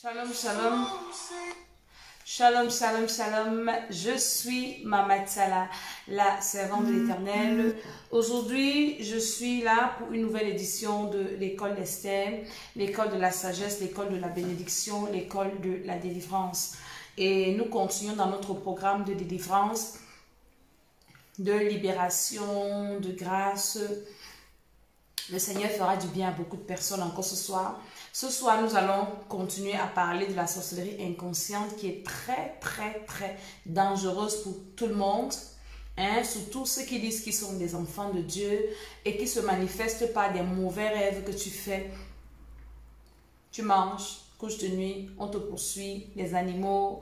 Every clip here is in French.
Shalom, shalom. Shalom, shalom, shalom. Je suis Mama Tsala, la servante de l'Éternel. Aujourd'hui, je suis là pour une nouvelle édition de l'école d'Esther, l'école de la sagesse, l'école de la bénédiction, l'école de la délivrance. Et nous continuons dans notre programme de délivrance, de libération, de grâce. Le Seigneur fera du bien à beaucoup de personnes encore ce soir. Ce soir, nous allons continuer à parler de la sorcellerie inconsciente qui est très dangereuse pour tout le monde. Surtout ceux qui disent qu'ils sont des enfants de Dieu et qui se manifestent par des mauvais rêves que tu fais. Tu manges, couches de nuit, on te poursuit, les animaux,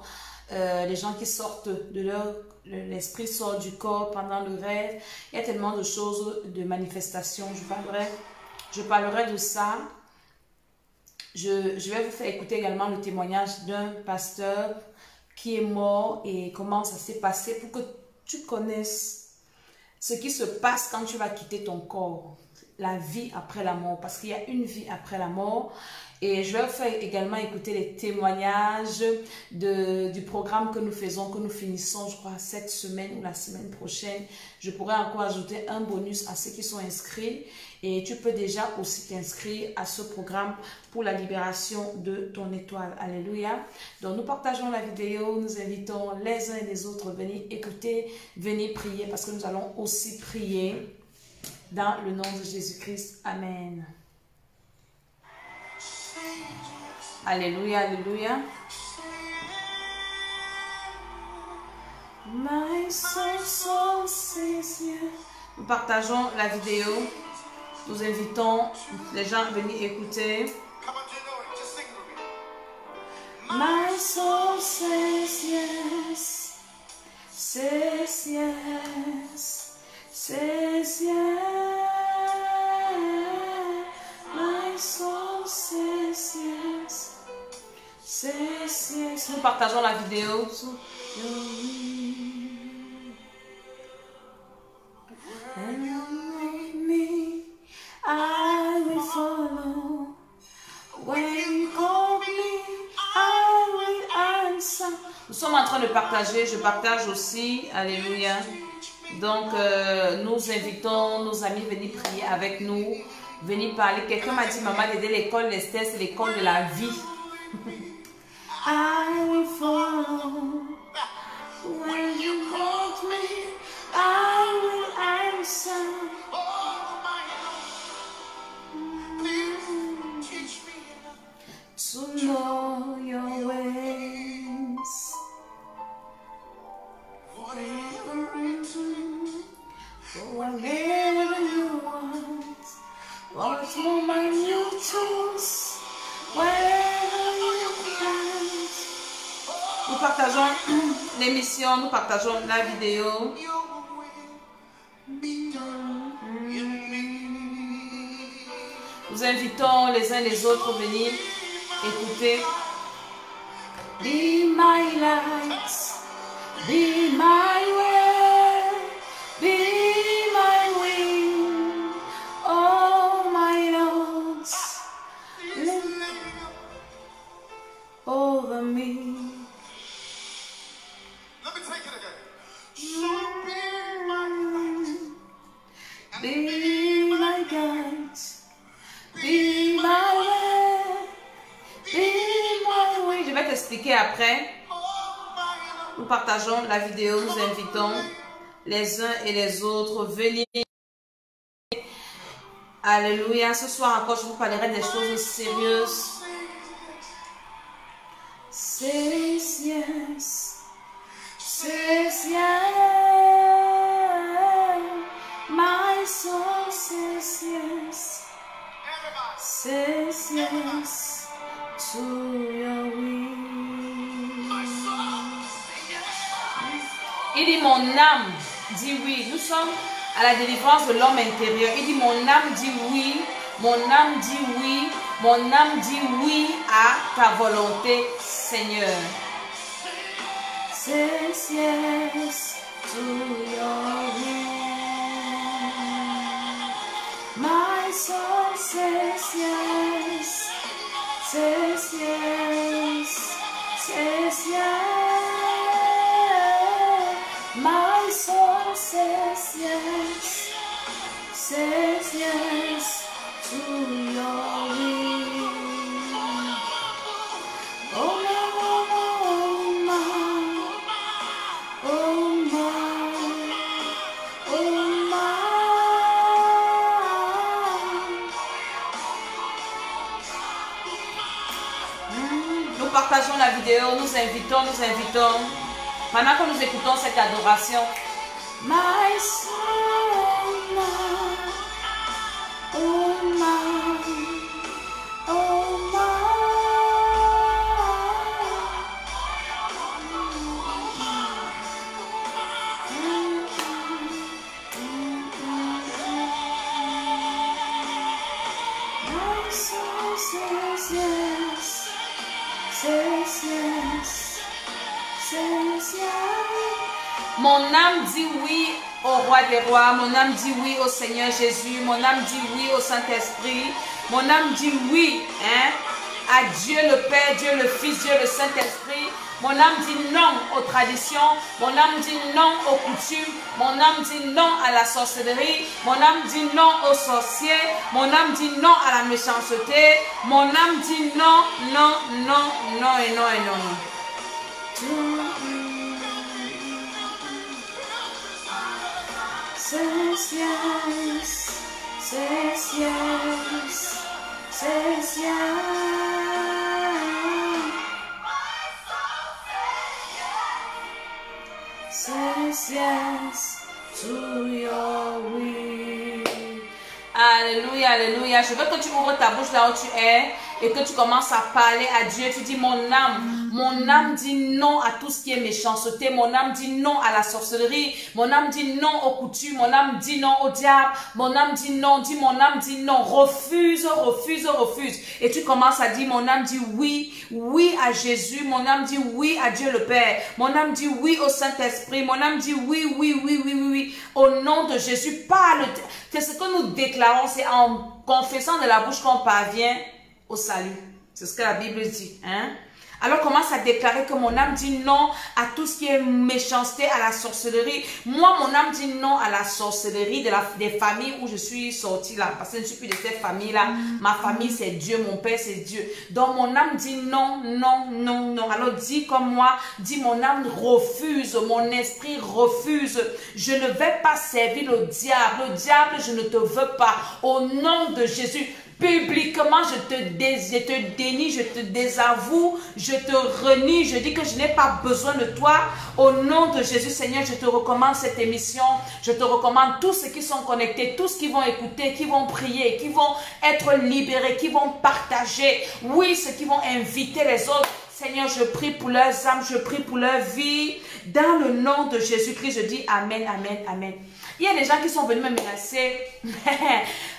les gens qui sortent de leur... L'esprit sort du corps pendant le rêve. Il y a tellement de choses, de manifestations. Je parlerai de ça. Je vais vous faire écouter également le témoignage d'un pasteur qui est mort et comment ça s'est passé pour que tu connaisses ce qui se passe quand tu vas quitter ton corps. La vie après la mort, parce qu'il y a une vie après la mort. Et je vais vous faire également écouter les témoignages du programme que nous faisons, que nous finissons, je crois, cette semaine ou la semaine prochaine. Je pourrais encore ajouter un bonus à ceux qui sont inscrits. Et tu peux déjà aussi t'inscrire à ce programme pour la libération de ton étoile. Alléluia. Donc nous partageons la vidéo, nous invitons les uns et les autres à venir écouter, venir prier, parce que nous allons aussi prier dans le nom de Jésus-Christ. Amen. Alléluia, alléluia. My soul says yes. Nous partageons la vidéo. Nous invitons les gens à venir écouter. My soul says yes. Says yes. Says yes. My soul says yes. Says yes. Nous partageons la vidéo. I will follow. When you call me, I will answer. Nous sommes en train de partager. Je partage aussi. Alléluia. Donc, nous invitons nos amis à venir prier avec nous. Venir parler. Quelqu'un m'a dit, maman, l'école d'Esther, c'est l'école de la vie. I will follow. When you call me, I will answer. To know your ways. Whatever you want. What's more my new tools. Whatever you want. Nous partageons l'émission, nous partageons la vidéo. Nous invitons les uns les autres à venir écouter. Be my light, be my way, be my wind, oh my Lord, over me. Let me take it again. So be my light, Be my guide, be my way, be my way. Je vais t'expliquer après. Nous partageons la vidéo, nous invitons les uns et les autres à venir. Alléluia. Ce soir encore, je vous parlerai des choses sérieuses. Says yes, says yes. My soul says yes, says yes to your will. Il dit mon âme dit oui. Nous sommes à la délivrance de l'homme intérieur. Il dit mon âme dit oui. Mon âme dit oui. Mon âme dit oui à ta volonté, Seigneur. Says yes to your will. My soul says yes. Says yes. says yes to your will. Oh my, oh my, oh my. Nous partageons la vidéo, nous invitons. Pendant que nous écoutons cette adoration. My soul, oh my, oh my. My soul says yes, says yes, says yes. Mon âme dit oui au roi des rois, mon âme dit oui au Seigneur Jésus, mon âme dit oui au Saint-Esprit, mon âme dit oui à Dieu le Père, Dieu le Fils, Dieu le Saint-Esprit. Mon âme dit non aux traditions, mon âme dit non aux coutumes, mon âme dit non à la sorcellerie, mon âme dit non aux sorciers, mon âme dit non à la méchanceté, mon âme dit non, non, non, non et non et non. Says yes, says yes, says yes. Says yes to your will. Alléluia, alléluia. Je veux que tu ouvres ta bouche là où tu es et que tu commences à parler à Dieu. Tu dis mon âme dit non à tout ce qui est méchanceté. Mon âme dit non à la sorcellerie. Mon âme dit non aux coutumes. Mon âme dit non au diable. Mon âme dit non. Dis mon âme dit non. Refuse, refuse, refuse. Et tu commences à dire mon âme dit oui, oui à Jésus. Mon âme dit oui à Dieu le Père. Mon âme dit oui au Saint-Esprit. Mon âme dit oui, oui, oui, oui, oui, oui. Au nom de Jésus, parle. C'est ce que nous déclarons. C'est en confessant de la bouche qu'on parvient au salut. C'est ce que la Bible dit. Hein? Alors commence à déclarer que mon âme dit non à tout ce qui est méchanceté, à la sorcellerie. Moi, mon âme dit non à la sorcellerie des familles où je suis sortie là. Parce que je ne suis plus de cette famille-là. Ma famille, c'est Dieu. Mon père, c'est Dieu. Donc, mon âme dit non, non, non, non. Alors, dis comme moi, dis mon âme refuse. Mon esprit refuse. Je ne vais pas servir le diable. Le diable, je ne te veux pas. Au nom de Jésus. Publiquement, je te dénie, je te désavoue, je te renie, je dis que je n'ai pas besoin de toi. Au nom de Jésus, Seigneur, je te recommande cette émission. Je te recommande tous ceux qui sont connectés, tous qui vont écouter, qui vont prier, qui vont être libérés, qui vont partager. Oui, ceux qui vont inviter les autres. Seigneur, je prie pour leurs âmes, je prie pour leur vie. Dans le nom de Jésus-Christ, je dis Amen, Amen, Amen. Il y a des gens qui sont venus me menacer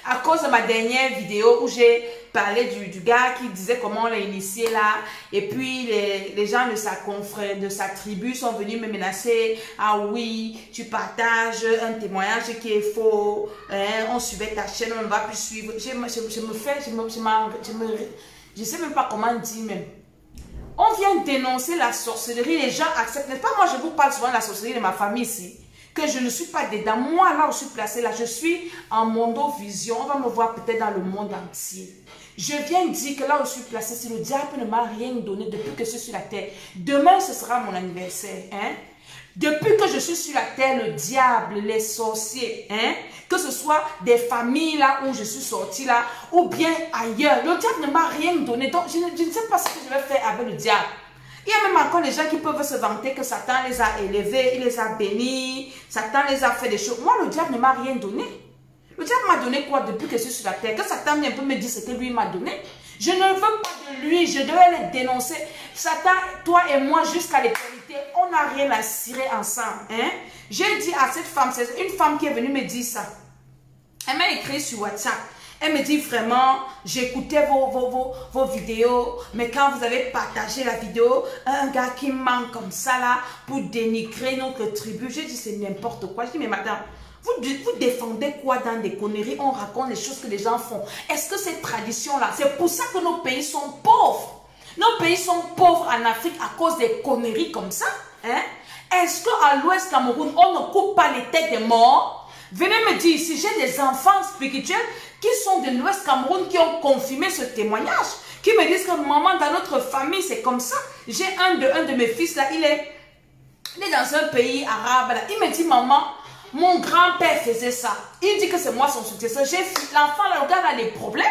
à cause de ma dernière vidéo où j'ai parlé du gars qui disait comment on l'a initié là. Et puis les gens de sa confrère, de sa tribu sont venus me menacer. Ah oui, tu partages un témoignage qui est faux. Hein, on suivait ta chaîne, on ne va plus suivre. Je ne sais même pas comment dire même. On vient dénoncer la sorcellerie, les gens acceptent. N'est-ce pas, moi je vous parle souvent de la sorcellerie de ma famille ici. Que je ne suis pas dedans. Moi, là où je suis placée, là, je suis en mondovision. On va me voir peut-être dans le monde entier. Je viens dire que là où je suis placée, si le diable ne m'a rien donné depuis que je suis sur la terre, demain, ce sera mon anniversaire. Hein? Depuis que je suis sur la terre, le diable, les sorciers, hein? Que ce soit des familles là où je suis sortie là, ou bien ailleurs, le diable ne m'a rien donné. Donc, je ne sais pas ce que je vais faire avec le diable. Il y a même encore des gens qui peuvent se vanter que Satan les a élevés, il les a bénis, Satan les a fait des choses. Moi, le diable ne m'a rien donné. Le diable m'a donné quoi depuis que je suis sur la terre? Que Satan vienne un peu me dire ce que lui m'a donné. Je ne veux pas de lui, je devais le dénoncer. Satan, toi et moi, jusqu'à l'éternité, on n'a rien à cirer ensemble. Hein? J'ai dit à cette femme, c'est une femme qui est venue me dire ça. Elle m'a écrit sur WhatsApp. Elle me dit vraiment, j'écoutais vos vidéos, mais quand vous avez partagé la vidéo, un gars qui manque comme ça là, pour dénigrer notre tribu, j'ai dit c'est n'importe quoi. Je dis mais madame, vous défendez quoi dans des conneries? On raconte les choses que les gens font. Est-ce que cette tradition là, c'est pour ça que nos pays sont pauvres? Nos pays sont pauvres en Afrique à cause des conneries comme ça, hein? Est-ce qu'à l'Ouest Cameroun, on ne coupe pas les têtes des morts? Venez me dire, si j'ai des enfants spirituels qui sont de l'Ouest Cameroun, qui ont confirmé ce témoignage, qui me disent que maman, dans notre famille, c'est comme ça. J'ai un de mes fils là, il est dans un pays arabe là. Il me dit, maman, mon grand-père faisait ça. Il dit que c'est moi son successeur. L'enfant là, regarde là les problèmes.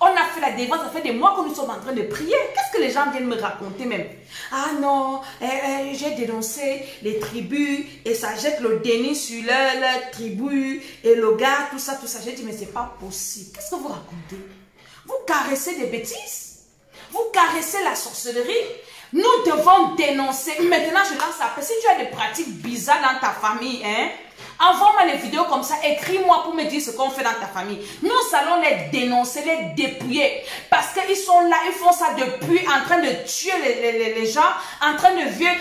On a fait la défense, ça fait des mois que nous sommes en train de prier. Qu'est-ce que les gens viennent me raconter même? Ah non, j'ai dénoncé les tribus et ça jette le déni sur leur tribu et le gars, tout ça. J'ai dit, mais c'est pas possible. Qu'est-ce que vous racontez? Vous caressez des bêtises? Vous caressez la sorcellerie? Nous devons dénoncer. Maintenant, je lance ça. Si tu as des pratiques bizarres dans ta famille, hein, envoie-moi les vidéos comme ça, écris-moi pour me dire ce qu'on fait dans ta famille. Nous allons les dénoncer, les dépouiller. Parce qu'ils sont là, ils font ça depuis, en train de tuer les gens, en train de vivre.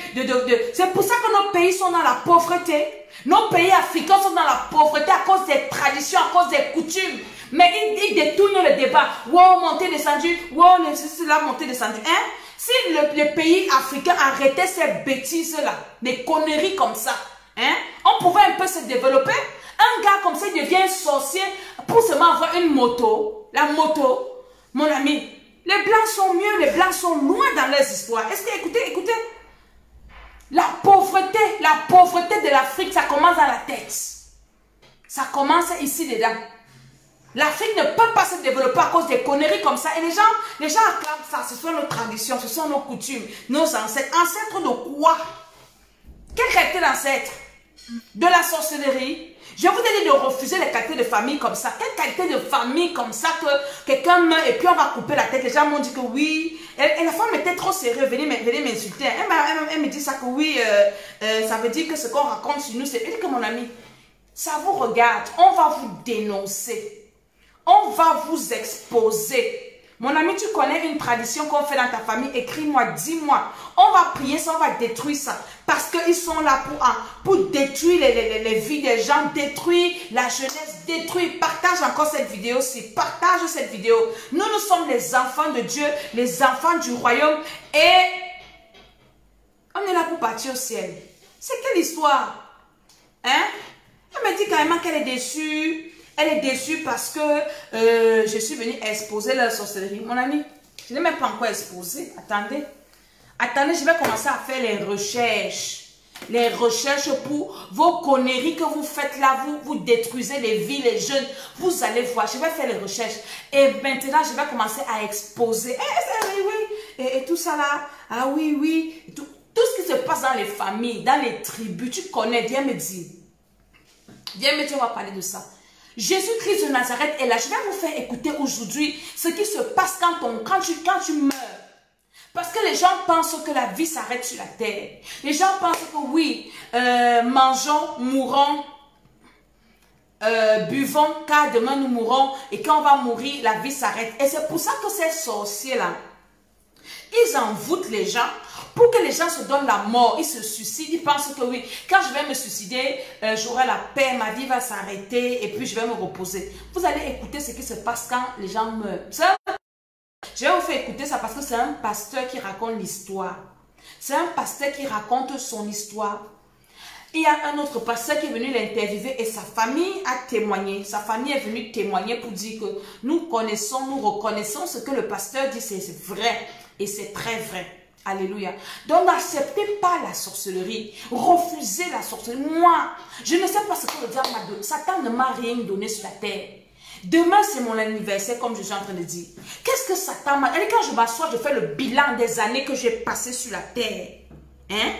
C'est pour ça que nos pays sont dans la pauvreté. Nos pays africains sont dans la pauvreté à cause des traditions, à cause des coutumes. Mais ils détournent le débat. Wow, montée, descendue. Wow, c'est là, montée, descendue. Hein? Si le pays africain arrêtait ces bêtises-là, des conneries comme ça, hein, on pouvait un peu se développer. Un gars comme ça, il devient sorcier pour seulement avoir une moto. La moto, mon ami, les blancs sont mieux, les blancs sont loin dans leurs histoires. Est-ce que, écoutez, la pauvreté de l'Afrique, ça commence dans la tête. Ça commence ici dedans. L'Afrique ne peut pas se développer à cause des conneries comme ça. Et les gens acclament ça. Ce sont nos traditions, ce sont nos coutumes, nos ancêtres. Ancêtres de quoi? Quelle qualité d'ancêtre? De la sorcellerie? Je vous ai dit de refuser les qualités de famille comme ça. Quelle qualité de famille comme ça que quelqu'un meurt et puis on va couper la tête? Les gens m'ont dit que oui. Et la femme était trop sérieuse. Venez m'insulter. Elle me dit ça que oui, ça veut dire que ce qu'on raconte sur nous, c'est... Elle dit que mon ami, ça vous regarde. On va vous dénoncer. On va vous exposer. Mon ami, tu connais une tradition qu'on fait dans ta famille? Écris-moi, dis-moi. On va prier ça, on va détruire ça. Parce qu'ils sont là pour détruire les vies des gens, détruire la jeunesse, détruire. Partage encore cette vidéo-ci. Partage cette vidéo. Nous sommes les enfants de Dieu, les enfants du royaume. Et on est là pour partir au ciel. C'est quelle histoire? Hein? Elle me dit carrément qu'elle est déçue. Elle est déçue parce que je suis venue exposer leur sorcellerie. Mon ami, je n'ai même pas encore exposé. Attendez. Attendez, je vais commencer à faire les recherches. Les recherches pour vos conneries que vous faites là. Vous détruisez les vies, les jeunes. Vous allez voir. Je vais faire les recherches. Et maintenant, je vais commencer à exposer. Oui. Et tout ça là. Ah oui. Et tout ce qui se passe dans les familles, dans les tribus. Tu connais. Viens me dire. Viens me dire, on va parler de ça. Jésus-Christ de Nazareth est là. Je vais vous faire écouter aujourd'hui ce qui se passe quand tu meurs. Parce que les gens pensent que la vie s'arrête sur la terre. Les gens pensent que oui, mangeons, mourons, buvons, car demain nous mourrons. Et quand on va mourir, la vie s'arrête. Et c'est pour ça que ces sorciers-là, ils envoûtent les gens pour que les gens se donnent la mort. Ils se suicident. Ils pensent que oui, quand je vais me suicider, j'aurai la paix, ma vie va s'arrêter et puis je vais me reposer. Vous allez écouter ce qui se passe quand les gens meurent. Ça, je vais vous faire écouter ça parce que c'est un pasteur qui raconte l'histoire. C'est un pasteur qui raconte son histoire. Il y a un autre pasteur qui est venu l'interviewer et sa famille a témoigné. Sa famille est venue témoigner pour dire que nous connaissons, nous reconnaissons ce que le pasteur dit, c'est vrai. Et c'est très vrai. Alléluia. Donc, n'acceptez pas la sorcellerie. Refusez la sorcellerie. Moi, je ne sais pas ce que le diable m'a donné. Satan ne m'a rien donné sur la terre. Demain, c'est mon anniversaire, comme je suis en train de dire. Qu'est-ce que Satan m'a donné? Quand je m'assois, je fais le bilan des années que j'ai passées sur la terre. Hein?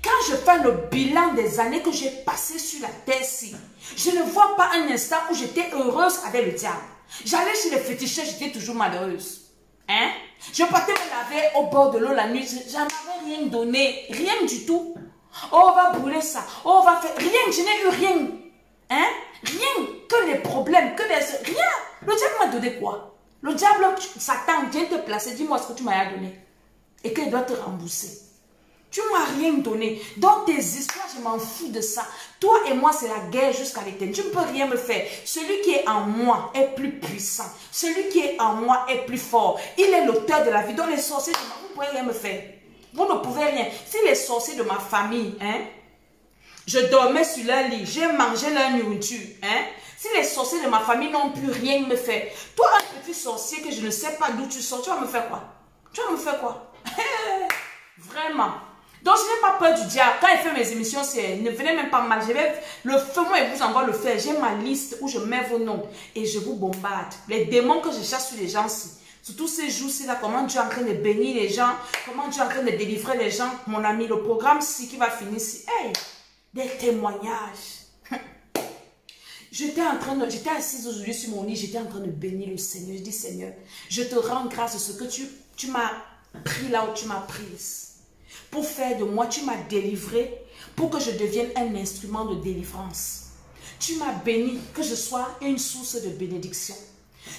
Quand je fais le bilan des années que j'ai passées sur la terre-ci, je ne vois pas un instant où j'étais heureuse avec le diable. J'allais chez les féticheurs, j'étais toujours malheureuse. Hein? Je partais me laver au bord de l'eau la nuit, j'en avais rien donné, rien du tout. Oh, on va brûler ça, oh, on va faire, rien, je n'ai eu rien. Hein? Rien, que les problèmes, que des... Rien. Le diable m'a donné quoi? Le diable, Satan vient te placer, dis-moi ce que tu m'as donné. Et qu'il doit te rembourser. Tu ne m'as rien donné. Dans tes histoires, je m'en fous de ça. Toi et moi, c'est la guerre jusqu'à l'éternité. Tu ne peux rien me faire. Celui qui est en moi est plus puissant. Celui qui est en moi est plus fort. Il est l'auteur de la vie. Donc les sorciers de ma... Vous ne pouvez rien me faire. Vous ne pouvez rien. Si les sorciers de ma famille, hein, Je dormais sur leur lit. J'ai mangé leur nourriture. Hein? Si les sorciers de ma famille n'ont plus rien me fait, toi, un petit sorcier que je ne sais pas d'où tu sors, tu vas me faire quoi? Tu vas me faire quoi? Vraiment. Donc, je n'ai pas peur du diable. Quand il fait mes émissions, ne venez même pas mal. Je vais le faire, moi, et vous envoie le faire. J'ai ma liste où je mets vos noms et je vous bombarde. Les démons que je cherche sur les gens-ci. Surtout ces jours-ci, là, comment Dieu est en train de bénir les gens, comment Dieu est en train de délivrer les gens. Mon ami, le programme-ci qui va finir ici. Hey, des témoignages. J'étais assise aujourd'hui sur mon lit, j'étais en train de bénir le Seigneur. Je dis, Seigneur, je te rends grâce de ce que tu m'as pris là où tu m'as prise. Pour faire de moi, tu m'as délivré pour que je devienne un instrument de délivrance. Tu m'as béni, que je sois une source de bénédiction.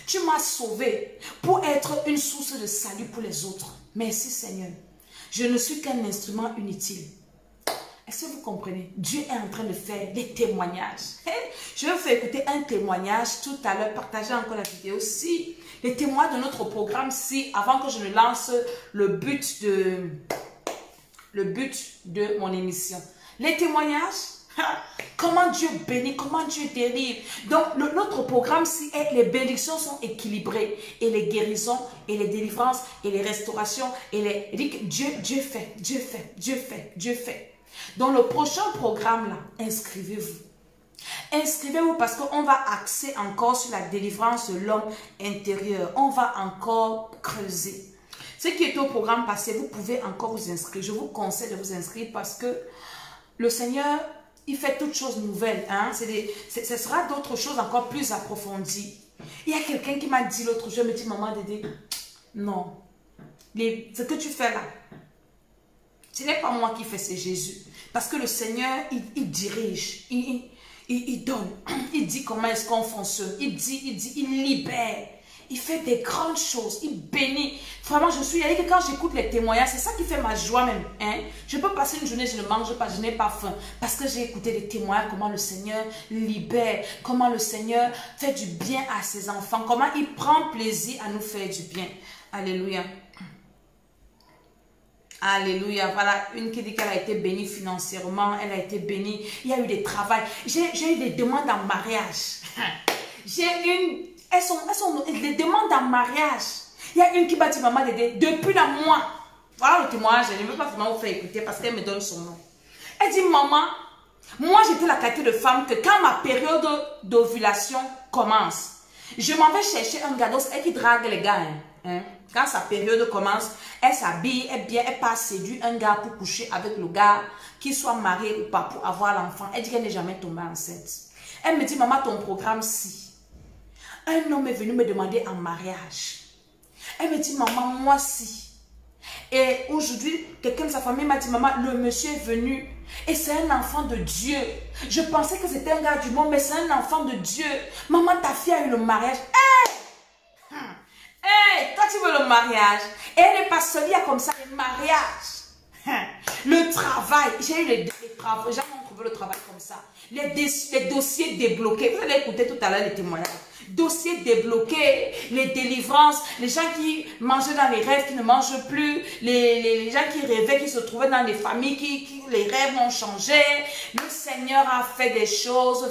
Tu m'as sauvé pour être une source de salut pour les autres. Merci Seigneur. Je ne suis qu'un instrument inutile. Est-ce que vous comprenez? Dieu est en train de faire des témoignages. Je vais vous faire écouter un témoignage tout à l'heure. Partagez encore la vidéo si les témoins de notre programme, si avant que je ne lance le but de mon émission. Les témoignages, comment Dieu bénit, comment Dieu délivre. Donc, notre programme, si les bénédictions sont équilibrées, et les guérisons, et les délivrances, et les restaurations, et Dieu fait. Dans le prochain programme, là, inscrivez-vous. Inscrivez-vous parce qu'on va axer encore sur la délivrance de l'homme intérieur. On va encore creuser. Ce qui est au programme passé, vous pouvez encore vous inscrire. Je vous conseille de vous inscrire parce que le Seigneur, il fait toutes choses nouvelles. Hein? Ce sera d'autres choses encore plus approfondies. Il y a quelqu'un qui m'a dit l'autre jour, il me dit, maman Dédé, non. Ce que tu fais là, ce n'est pas moi qui fais, c'est Jésus. Parce que le Seigneur, il dirige, il donne, il dit comment est-ce qu'on fonctionne, il libère. Il fait des grandes choses. Il bénit. Vraiment, je suis allée que quand j'écoute les témoignages, c'est ça qui fait ma joie même. Hein? Je peux passer une journée, je ne mange pas, je n'ai pas faim. Parce que j'ai écouté les témoignages, comment le Seigneur libère, comment le Seigneur fait du bien à ses enfants, comment il prend plaisir à nous faire du bien. Alléluia. Alléluia. Voilà, une qui dit qu'elle a été bénie financièrement, elle a été bénie. Il y a eu des travails. J'ai eu des demandes en mariage. Elles sont des demandes en mariage. Il y a une qui m'a dit, maman Dédé, depuis la mois. Voilà le témoignage, je ne veux pas vraiment vous faire écouter parce qu'elle me donne son nom. Elle dit, maman, moi j'étais la qualité de femme que quand ma période d'ovulation commence, je m'en vais chercher un gars, elle qui drague les gars. Hein. Quand sa période commence, elle s'habille, elle part séduire un gars pour coucher avec le gars, qu'il soit marié ou pas, pour avoir l'enfant. Elle dit qu'elle n'est jamais tombée enceinte. Elle me dit, maman, ton programme, si. Un homme est venu me demander en mariage. Elle me dit, maman, moi si. Et aujourd'hui, quelqu'un de sa famille m'a dit, maman, le monsieur est venu. Et c'est un enfant de Dieu. Je pensais que c'était un gars du monde, mais c'est un enfant de Dieu. Maman, ta fille a eu le mariage. Hey, toi tu veux le mariage. Et elle n'est pas seule, il y a comme ça les mariages. Le travail. J'ai eu les travaux. Jamais on trouvé le travail comme ça. Les dossiers débloqués. Vous allez écouter tout à l'heure les témoignages. Dossiers débloqués, les délivrances, les gens qui mangeaient dans les rêves, qui ne mangent plus, les gens qui rêvaient, qui se trouvaient dans les familles, qui les rêves ont changé. Le Seigneur a fait des choses,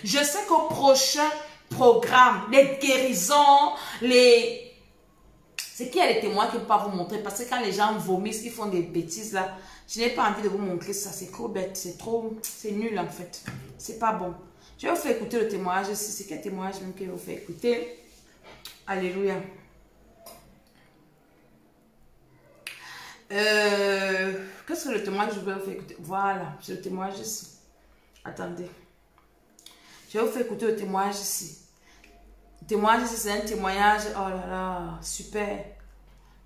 Je sais qu'au prochain programme, les guérisons, c'est qui a les témoins qui ne peuvent pas vous montrer, parce que quand les gens vomissent, ils font des bêtises là, je n'ai pas envie de vous montrer ça, c'est trop bête, c'est nul en fait, c'est pas bon. Je vais vous faire écouter le témoignage. C'est quel témoignage même que je vais vous faire écouter. Alléluia. Qu'est-ce que le témoignage que je vais vous faire écouter? Voilà, c'est le témoignage ici. Attendez. Je vais vous faire écouter le témoignage ici. Le témoignage ici, c'est un témoignage, oh là là, super.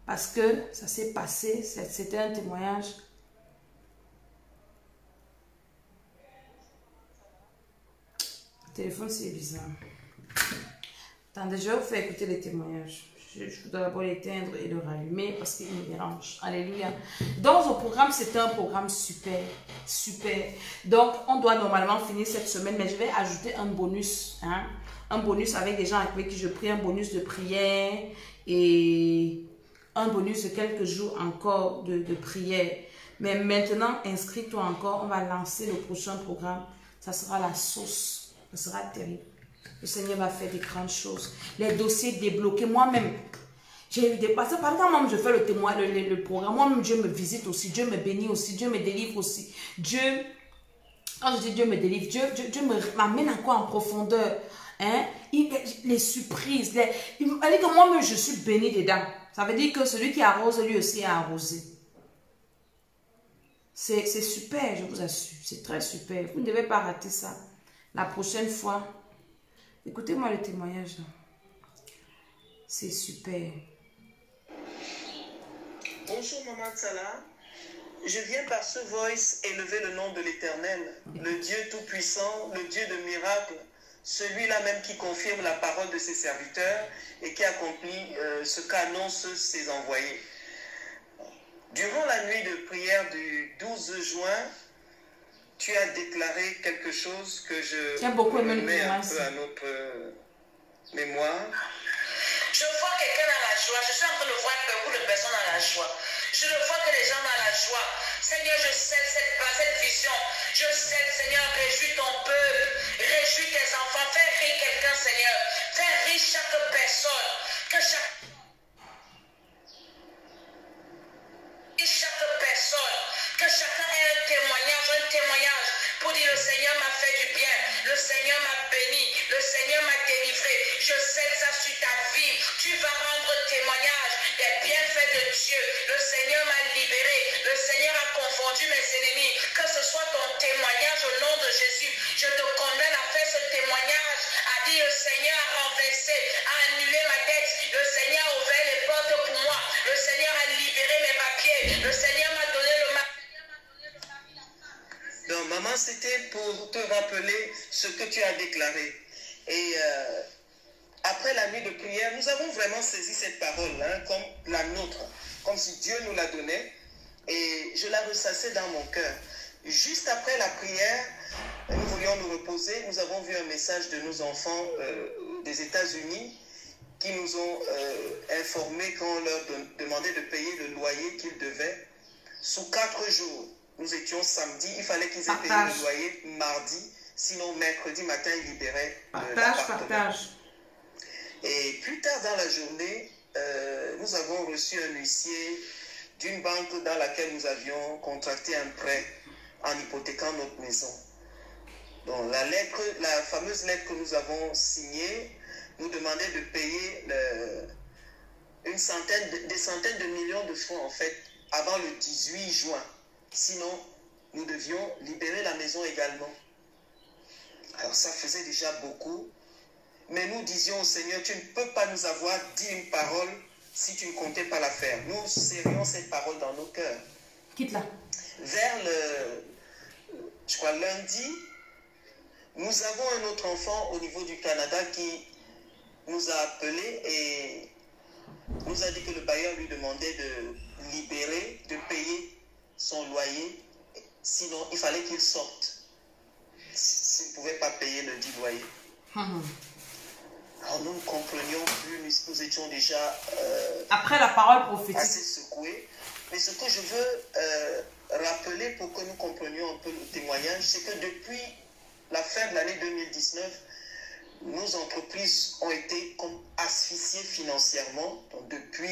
Parce que ça s'est passé, c'était un témoignage. Le téléphone, c'est bizarre. Attendez, je vais vous faire écouter les témoignages. Je dois d'abord l'éteindre et le rallumer parce qu'il me dérange. Alléluia. Donc, ce programme, c'était un programme super. Donc, on doit normalement finir cette semaine, mais je vais ajouter un bonus. Hein? Un bonus avec des gens avec qui je prie, un bonus de prière et un bonus de quelques jours encore de prière. Mais maintenant, inscris-toi encore. On va lancer le prochain programme. Ça sera la sauce. Ça sera terrible. Le Seigneur va faire des grandes choses. Les dossiers débloqués. Moi-même, j'ai eu des passés. Par exemple, moi, je fais le témoin, le programme. Moi-même, Dieu me visite aussi. Dieu me bénit aussi. Dieu me délivre aussi. Dieu, quand je dis Dieu me délivre, Dieu m'amène encore en profondeur. Hein? Les surprises. Il dit que moi-même, je suis béni dedans. Ça veut dire que celui qui arrose, lui aussi a arrosé. C'est super, je vous assure. C'est très super. Vous ne devez pas rater ça. La prochaine fois, écoutez-moi le témoignage. C'est super. Bonjour Maman Tsala. Je viens par ce voice élever le nom de l'Éternel, le Dieu Tout-Puissant, le Dieu de miracles, celui-là même qui confirme la parole de ses serviteurs et qui accomplit ce qu'annoncent ses envoyés. Durant la nuit de prière du 12 juin, tu as déclaré quelque chose que je mets un peu à notre mémoire. Je vois quelqu'un dans la joie. Je suis en train de voir beaucoup de personnes dans la joie. Je le vois que les gens dans la joie. Seigneur, je scelle cette vision. Je scelle, Seigneur, réjouis ton peuple. Réjouis tes enfants. Fais rire quelqu'un, Seigneur. Fais rire chaque personne. Que chaque personne. Que chacun ait un témoignage pour dire le Seigneur m'a fait du bien. Le Seigneur m'a béni. Le Seigneur m'a délivré. Je scelle ça sur ta vie. Tu vas rendre témoignage des bienfaits de Dieu. Le Seigneur m'a libéré. Le Seigneur a confondu mes ennemis. Que ce soit ton témoignage au nom de Jésus. Je te condamne à faire ce témoignage. À dire le Seigneur a renversé, a annulé ma dette. Le Seigneur a ouvert les portes pour moi. Le Seigneur a libéré mes papiers. Le Seigneur m'a donné le mari. Donc maman, c'était pour te rappeler ce que tu as déclaré. Et après la nuit de prière, nous avons vraiment saisi cette parole comme la nôtre, comme si Dieu nous la donnait. Et je la ressassais dans mon cœur. Juste après la prière, nous voulions nous reposer. Nous avons vu un message de nos enfants des États-Unis qui nous ont informés qu'on leur demandait de payer le loyer qu'ils devaient sous 4 jours. Nous étions samedi, il fallait qu'ils aient payé le loyer mardi, sinon mercredi matin, ils libéraient l'appartement. Et plus tard dans la journée, nous avons reçu un huissier d'une banque dans laquelle nous avions contracté un prêt en hypothéquant notre maison. Donc la fameuse lettre que nous avons signée nous demandait de payer des centaines de millions de francs en fait avant le 18 juin. Sinon, nous devions libérer la maison également. Alors ça faisait déjà beaucoup. Mais nous disions au Seigneur, tu ne peux pas nous avoir dit une parole si tu ne comptais pas la faire. Nous serrions cette parole dans nos cœurs. Quitte-la. Vers lundi, nous avons un autre enfant au niveau du Canada qui nous a appelés et nous a dit que le bailleur lui demandait de libérer, de payer son loyer. Sinon, il fallait qu'il sorte. S'il ne pouvait pas payer le dit loyer. Alors nous ne comprenions plus, nous étions déjà après la parole prophétique assez secoués. Mais ce que je veux rappeler pour que nous comprenions un peu le témoignage, c'est que depuis la fin de l'année 2019, nos entreprises ont été comme asphyxiées financièrement. Donc depuis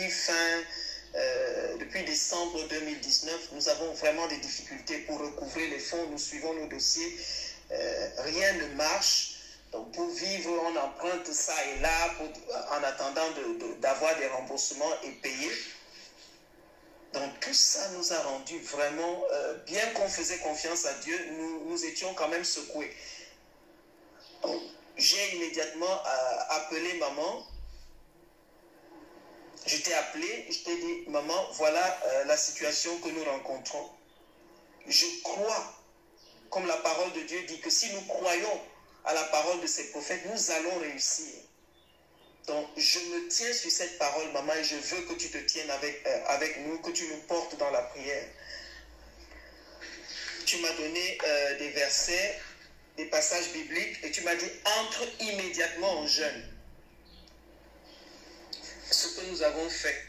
décembre 2019, nous avons vraiment des difficultés pour recouvrer les fonds. Nous suivons nos dossiers. Rien ne marche. Donc pour vivre, on emprunte ça et là en attendant d'avoir des remboursements et payer. Donc tout ça nous a rendu vraiment, bien qu'on faisait confiance à Dieu, nous étions quand même secoués. Donc, j'ai immédiatement appelé maman. Je t'ai appelé, je t'ai dit, maman, voilà la situation que nous rencontrons. Je crois, comme la parole de Dieu dit, que si nous croyons à la parole de ses prophètes, nous allons réussir. Donc, je me tiens sur cette parole, maman, et je veux que tu te tiennes avec nous, que tu nous portes dans la prière. Tu m'as donné des versets, des passages bibliques, et tu m'as dit, entre immédiatement en jeûne. Ce que nous avons fait.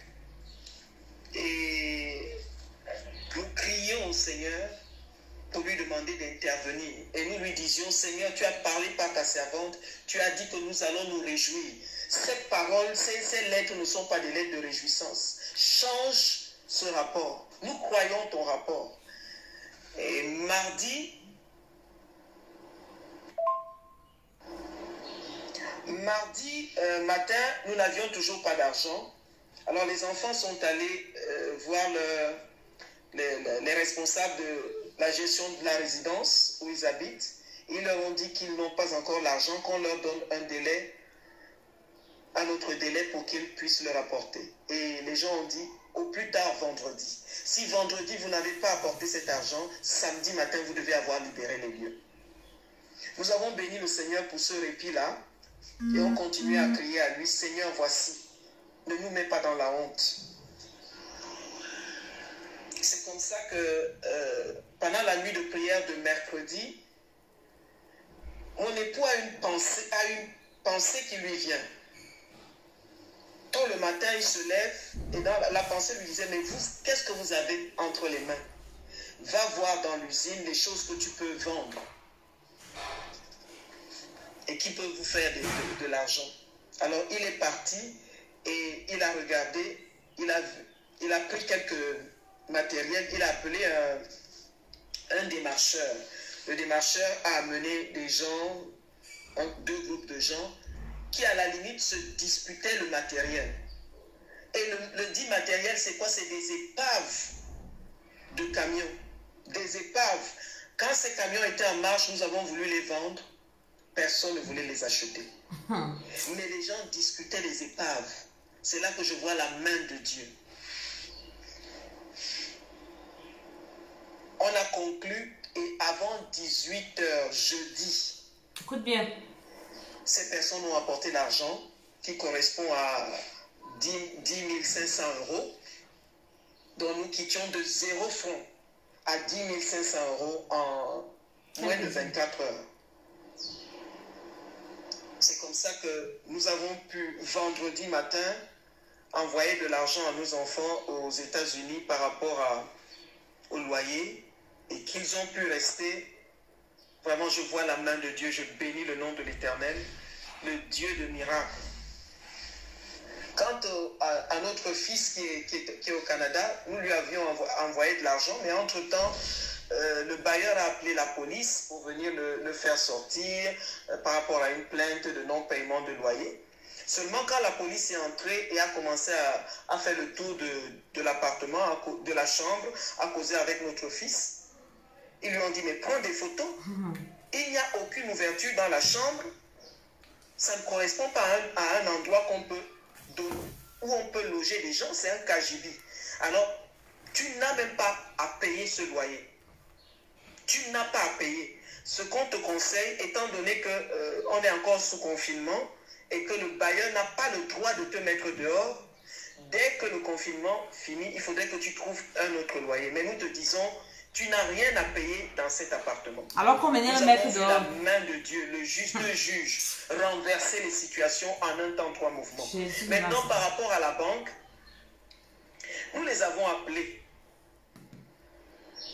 Et nous crions Seigneur pour lui demander d'intervenir. Et nous lui disions, Seigneur, tu as parlé par ta servante, tu as dit que nous allons nous réjouir. Cette parole, ces lettres ne sont pas des lettres de réjouissance. Change ce rapport. Nous croyons ton rapport. Et mardi matin, nous n'avions toujours pas d'argent. Alors les enfants sont allés voir les responsables de la gestion de la résidence où ils habitent. Ils leur ont dit qu'ils n'ont pas encore l'argent, qu'on leur donne un autre délai pour qu'ils puissent le rapporter. Et les gens ont dit, au plus tard vendredi. Si vendredi vous n'avez pas apporté cet argent, samedi matin vous devez avoir libéré les lieux. Nous avons béni le Seigneur pour ce répit-là et on continue à crier à lui, Seigneur, voici, ne nous mets pas dans la honte. C'est comme ça que pendant la nuit de prière de mercredi, mon époux a une pensée qui lui vient. Tôt le matin, il se lève et dans la pensée lui disait, mais vous, qu'est-ce que vous avez entre les mains? Va voir dans l'usine les choses que tu peux vendre et qui peuvent vous faire de l'argent. Alors il est parti et il a regardé, il a pris quelques matériels, il a appelé un démarcheur. Le démarcheur a amené des gens, deux groupes de gens, qui à la limite se disputaient le matériel. Et le dit matériel, c'est quoi? C'est des épaves de camions. Des épaves. Quand ces camions étaient en marche, nous avons voulu les vendre. Personne ne voulait les acheter. Mais les gens discutaient des épaves. C'est là que je vois la main de Dieu. On a conclu et avant 18h jeudi, écoute bien, ces personnes ont apporté l'argent qui correspond à 10 500 €, dont nous quittions de 0 francs à 10 500 € en moins de 24 heures. C'est comme ça que nous avons pu, vendredi matin, envoyer de l'argent à nos enfants aux États-Unis par rapport au loyer et qu'ils ont pu rester. Vraiment, je vois la main de Dieu, je bénis le nom de l'Éternel, le Dieu de miracles. Quant à notre fils qui est au Canada, nous lui avions envoyé de l'argent, mais entre-temps, le bailleur a appelé la police pour venir le faire sortir par rapport à une plainte de non-paiement de loyer. Seulement quand la police est entrée et a commencé à faire le tour de l'appartement, de la chambre, à causer avec notre fils, ils lui ont dit, mais prends des photos. Il n'y a aucune ouverture dans la chambre. Ça ne correspond pas à un endroit où on peut loger des gens. C'est un KGB. Alors, tu n'as même pas à payer ce loyer. Tu n'as pas à payer. Ce qu'on te conseille, étant donné qu'on est encore sous confinement et que le bailleur n'a pas le droit de te mettre dehors, dès que le confinement finit, il faudrait que tu trouves un autre loyer. Mais nous te disons, tu n'as rien à payer dans cet appartement. Alors qu'on venait le mettre dehors. La main de Dieu, le juste juge, renverser les situations en un temps, 3 mouvements. Maintenant, par rapport à la banque, nous les avons appelés.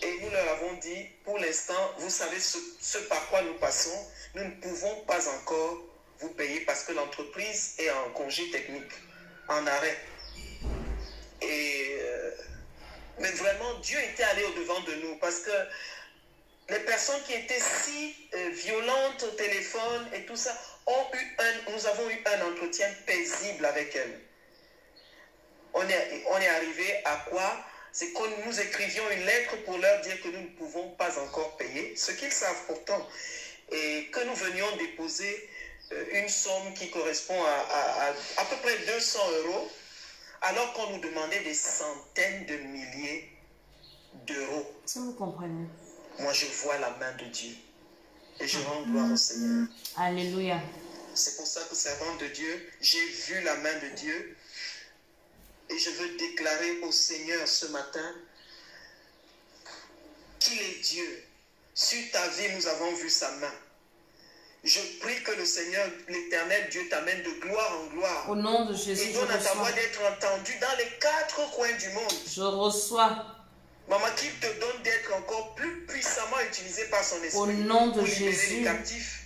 Et nous leur avons dit, pour l'instant, vous savez ce par quoi nous passons, nous ne pouvons pas encore vous payer parce que l'entreprise est en congé technique, en arrêt. Mais vraiment, Dieu était allé au-devant de nous parce que les personnes qui étaient si violentes au téléphone et tout ça, nous avons eu un entretien paisible avec elles. On est arrivé à quoi? C'est que nous écrivions une lettre pour leur dire que nous ne pouvons pas encore payer, ce qu'ils savent pourtant, et que nous venions déposer une somme qui correspond à peu près 200 €, alors qu'on nous demandait des centaines de milliers d'euros. Si vous comprenez. Moi, je vois la main de Dieu et je rends gloire au Seigneur. Alléluia. C'est pour ça que, servant de Dieu, j'ai vu la main de Dieu. Et je veux déclarer au Seigneur ce matin qu'il est Dieu. Sur ta vie, nous avons vu sa main. Je prie que le Seigneur, l'Éternel Dieu, t'amène de gloire en gloire. Au nom de Jésus, et donne à ta voix d'être entendue dans les 4 coins du monde. Je reçois. Maman, qu'il te donne d'être encore plus puissamment utilisé par son esprit. Au nom de pour libérer Jésus. les captifs,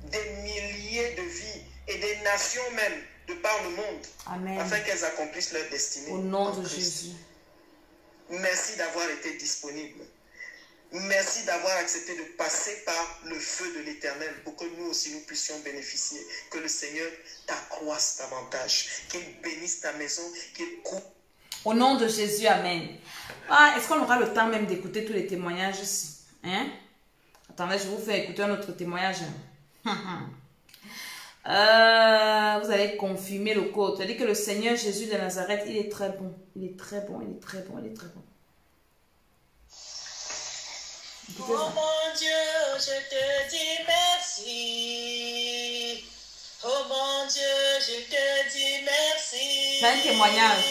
des milliers de vies et des nations même de par le monde. Amen. Afin qu'elles accomplissent leur destinée. Au nom en de Christ. Jésus. Merci d'avoir été disponible. Merci d'avoir accepté de passer par le feu de l'Éternel pour que nous aussi nous puissions bénéficier. Que le Seigneur t'accroisse davantage. Qu'il bénisse ta maison, qu'il coupe. Au nom de Jésus, Amen. Ah, est-ce qu'on aura le temps même d'écouter tous les témoignages ici? Hein? Attendez, je vais vous faire écouter un autre témoignage. Vous allez confirmer le code. C'est-à-dire que le Seigneur Jésus de Nazareth, il est très bon. Il est très bon, il est très bon, il est très bon. Écoutez Oh ça. mon Dieu, je te dis merci. Oh mon Dieu, je te dis merci. C'est un témoignage.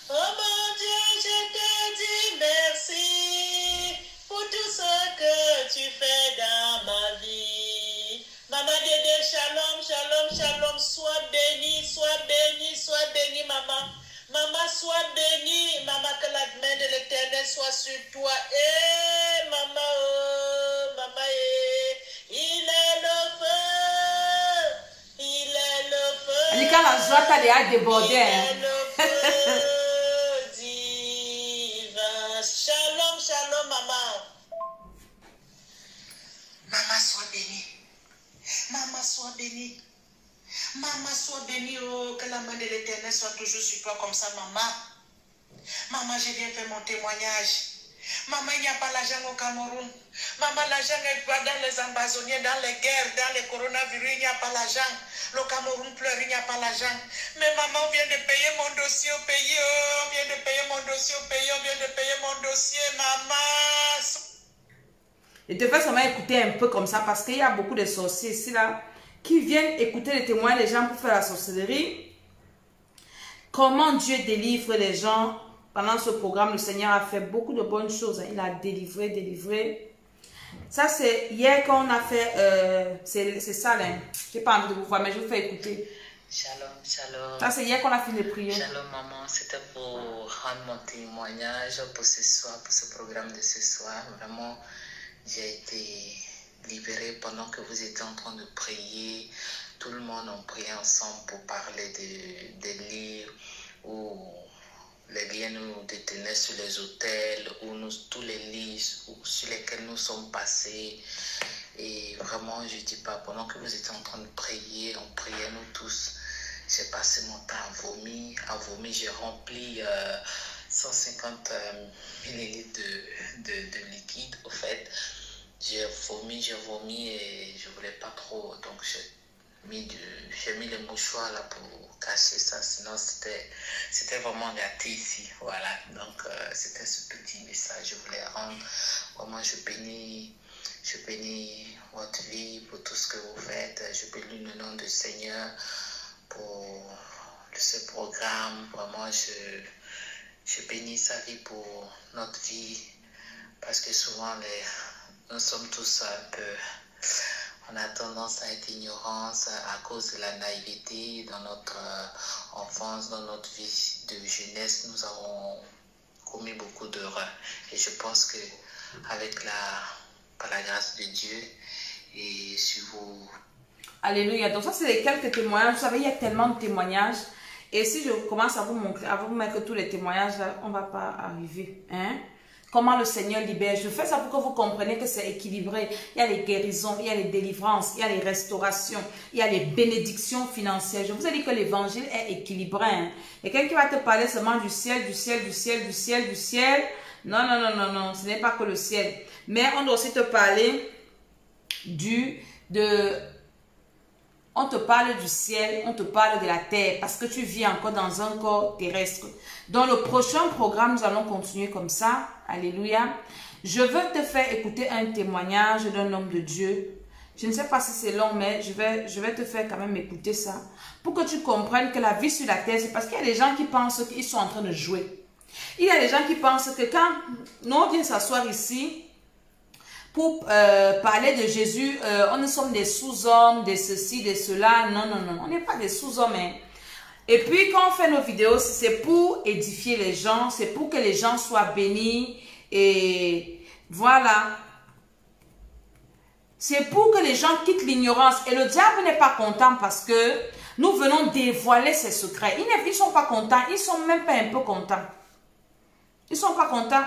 Oh mon Dieu, je te dis merci pour tout ce que tu fais dans ma vie. Maman Dédé, shalom, shalom, shalom. Sois bénie, maman. Maman, sois bénie. Maman, que la main de l'Éternel soit sur toi. Eh, maman, oh, maman, eh. Il est le feu. Il est le feu. Elle dit quand la joie t'a déjà débordé. Il Hein? est le feu divin. Shalom, shalom, maman. Maman, sois bénie. Maman, sois bénie. Maman, sois bénie. Oh, que la main de l'Éternel soit toujours sur toi comme ça, maman. Maman, je viens faire mon témoignage. Maman, il n'y a pas l'argent au Cameroun. Maman, l'argent est pas dans les ambazoniens, dans les guerres, dans les coronavirus, il n'y a pas l'argent. Le Cameroun pleure, il n'y a pas l'argent. Mais maman, on vient de payer mon dossier au pays. Oh, on vient de payer mon dossier au pays. On vient de payer mon dossier, maman. Je te fais seulement écouter un peu comme ça parce qu'il y a beaucoup de sorciers ici là qui viennent écouter les témoins des gens pour faire la sorcellerie. Comment Dieu délivre les gens. Pendant ce programme, le Seigneur a fait beaucoup de bonnes choses. Il a délivré. Ça, c'est hier qu'on a fait, c'est ça là. Je n'ai pas envie de vous voir, mais je vous fais écouter. Shalom, shalom. Ça, c'est hier qu'on a fini de prier. Shalom, maman. C'était pour rendre mon témoignage pour ce soir, pour ce programme de ce soir. Vraiment, j'ai été libérée pendant que vous étiez en train de prier. Tout le monde a prié ensemble pour parler des livres où les liens nous détenaient sur les hôtels, où tous les lits sur lesquels nous sommes passés. Et vraiment, je ne dis pas, pendant que vous étiez en train de prier, on priait nous tous. J'ai passé mon temps à vomir. J'ai rempli 150 millilitres de liquide. Au fait, j'ai vomi et je ne voulais pas trop. Donc, j'ai mis le mouchoir là pour cacher ça. Sinon, c'était vraiment gâté ici. Voilà. Donc, c'était ce petit message que je voulais rendre. Vraiment, je bénis votre vie pour tout ce que vous faites. Je bénis le nom du Seigneur pour ce programme. Vraiment, je bénis sa vie pour notre vie. Parce que souvent, nous sommes tous un peu... On a tendance à être ignorance à cause de la naïveté dans notre enfance, dans notre vie de jeunesse. Nous avons commis beaucoup d'erreurs. Et je pense que par la grâce de Dieu et sur vous. Alléluia. Donc ça, c'est les quelques témoignages. Vous savez, il y a tellement de témoignages. Et si je commence à vous montrer, à vous mettre tous les témoignages, là, on ne va pas arriver. Hein? Comment le Seigneur libère. Je fais ça pour que vous compreniez que c'est équilibré. Il y a les guérisons, il y a les délivrances, il y a les restaurations, il y a les bénédictions financières. Je vous ai dit que l'évangile est équilibré. Hein. Et quelqu'un qui va te parler seulement du ciel, du ciel, du ciel, du ciel, du ciel. Non, non, non, non, non. Ce n'est pas que le ciel. Mais on doit aussi te parler on te parle du ciel, on te parle de la terre, parce que tu vis encore dans un corps terrestre. Dans le prochain programme, nous allons continuer comme ça. Alléluia. Je veux te faire écouter un témoignage d'un homme de Dieu. Je ne sais pas si c'est long, mais je vais te faire quand même écouter ça. Pour que tu comprennes que la vie sur la terre, c'est parce qu'il y a des gens qui pensent qu'ils sont en train de jouer. Il y a des gens qui pensent que quand nous on vient s'asseoir ici, pour parler de Jésus, on sommes des sous-hommes, des ceci, des cela. Non, non, non, on n'est pas des sous-hommes. Hein. Et puis, quand on fait nos vidéos, c'est pour édifier les gens, c'est pour que les gens soient bénis Et voilà. C'est pour que les gens quittent l'ignorance. Et le diable n'est pas content parce que nous venons dévoiler ses secrets. Ils ne sont pas contents. Ils ne sont même pas un peu contents. Ils ne sont pas contents.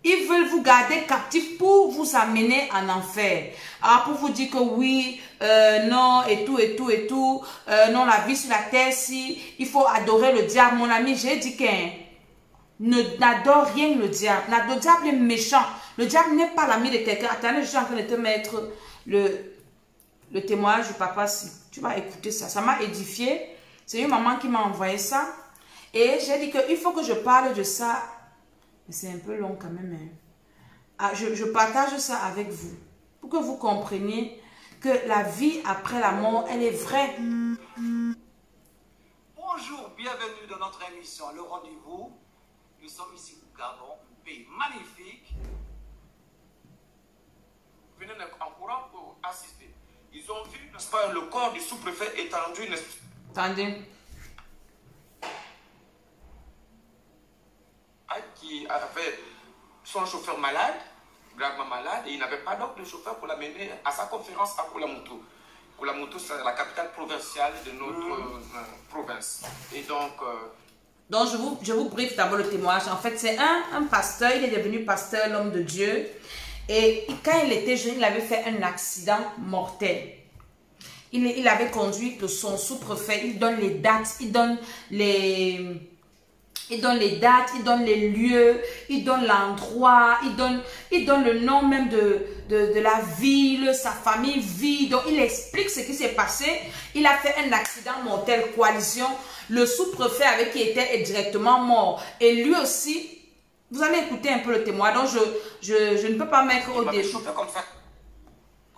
Ils veulent vous garder captifs pour vous amener en enfer. Ah, pour vous dire que oui, non, et tout, et tout, et tout. Non, la vie sur la terre, si, il faut adorer le diable. Mon ami, j'ai dit qu'un n'adore rien le diable. Le diable est méchant. Le diable n'est pas l'ami de quelqu'un. Attendez, je suis en train de te mettre le témoignage du papa. Si tu vas écouter ça, ça m'a édifié. C'est une maman qui m'a envoyé ça. Et j'ai dit qu'il faut que je parle de ça. Mais c'est un peu long quand même. Hein. Ah, je partage ça avec vous. Pour que vous compreniez que la vie après la mort, elle est vraie. Bonjour, bienvenue dans notre émission Le Rendez-vous. Nous sommes ici au Gabon, un pays magnifique. Venez en courant pour assister. Ils ont vu, n'est-ce pas, le corps du sous-préfet étendu, n'est-ce pas? Attendez. Qui avait son chauffeur malade, gravement malade, et il n'avait pas donc de chauffeur pour l'amener à sa conférence à Koulamoutou. Koulamoutou, c'est la capitale provinciale de notre province. Et donc... Donc, je vous briefe d'abord le témoignage. En fait, c'est un pasteur, il est devenu pasteur, l'homme de Dieu. Et quand il était jeune, il avait fait un accident mortel. Il avait conduit son sous-préfet, il donne les dates, il donne les dates, il donne les lieux, il donne l'endroit, il donne le nom même de la ville, sa famille vit. Donc, il explique ce qui s'est passé. Il a fait un accident mortel, collision. Le sous-préfet avec qui il était est directement mort. Et lui aussi, vous allez écouter un peu le témoignage. Donc, je ne peux pas mettre au début. comme ça.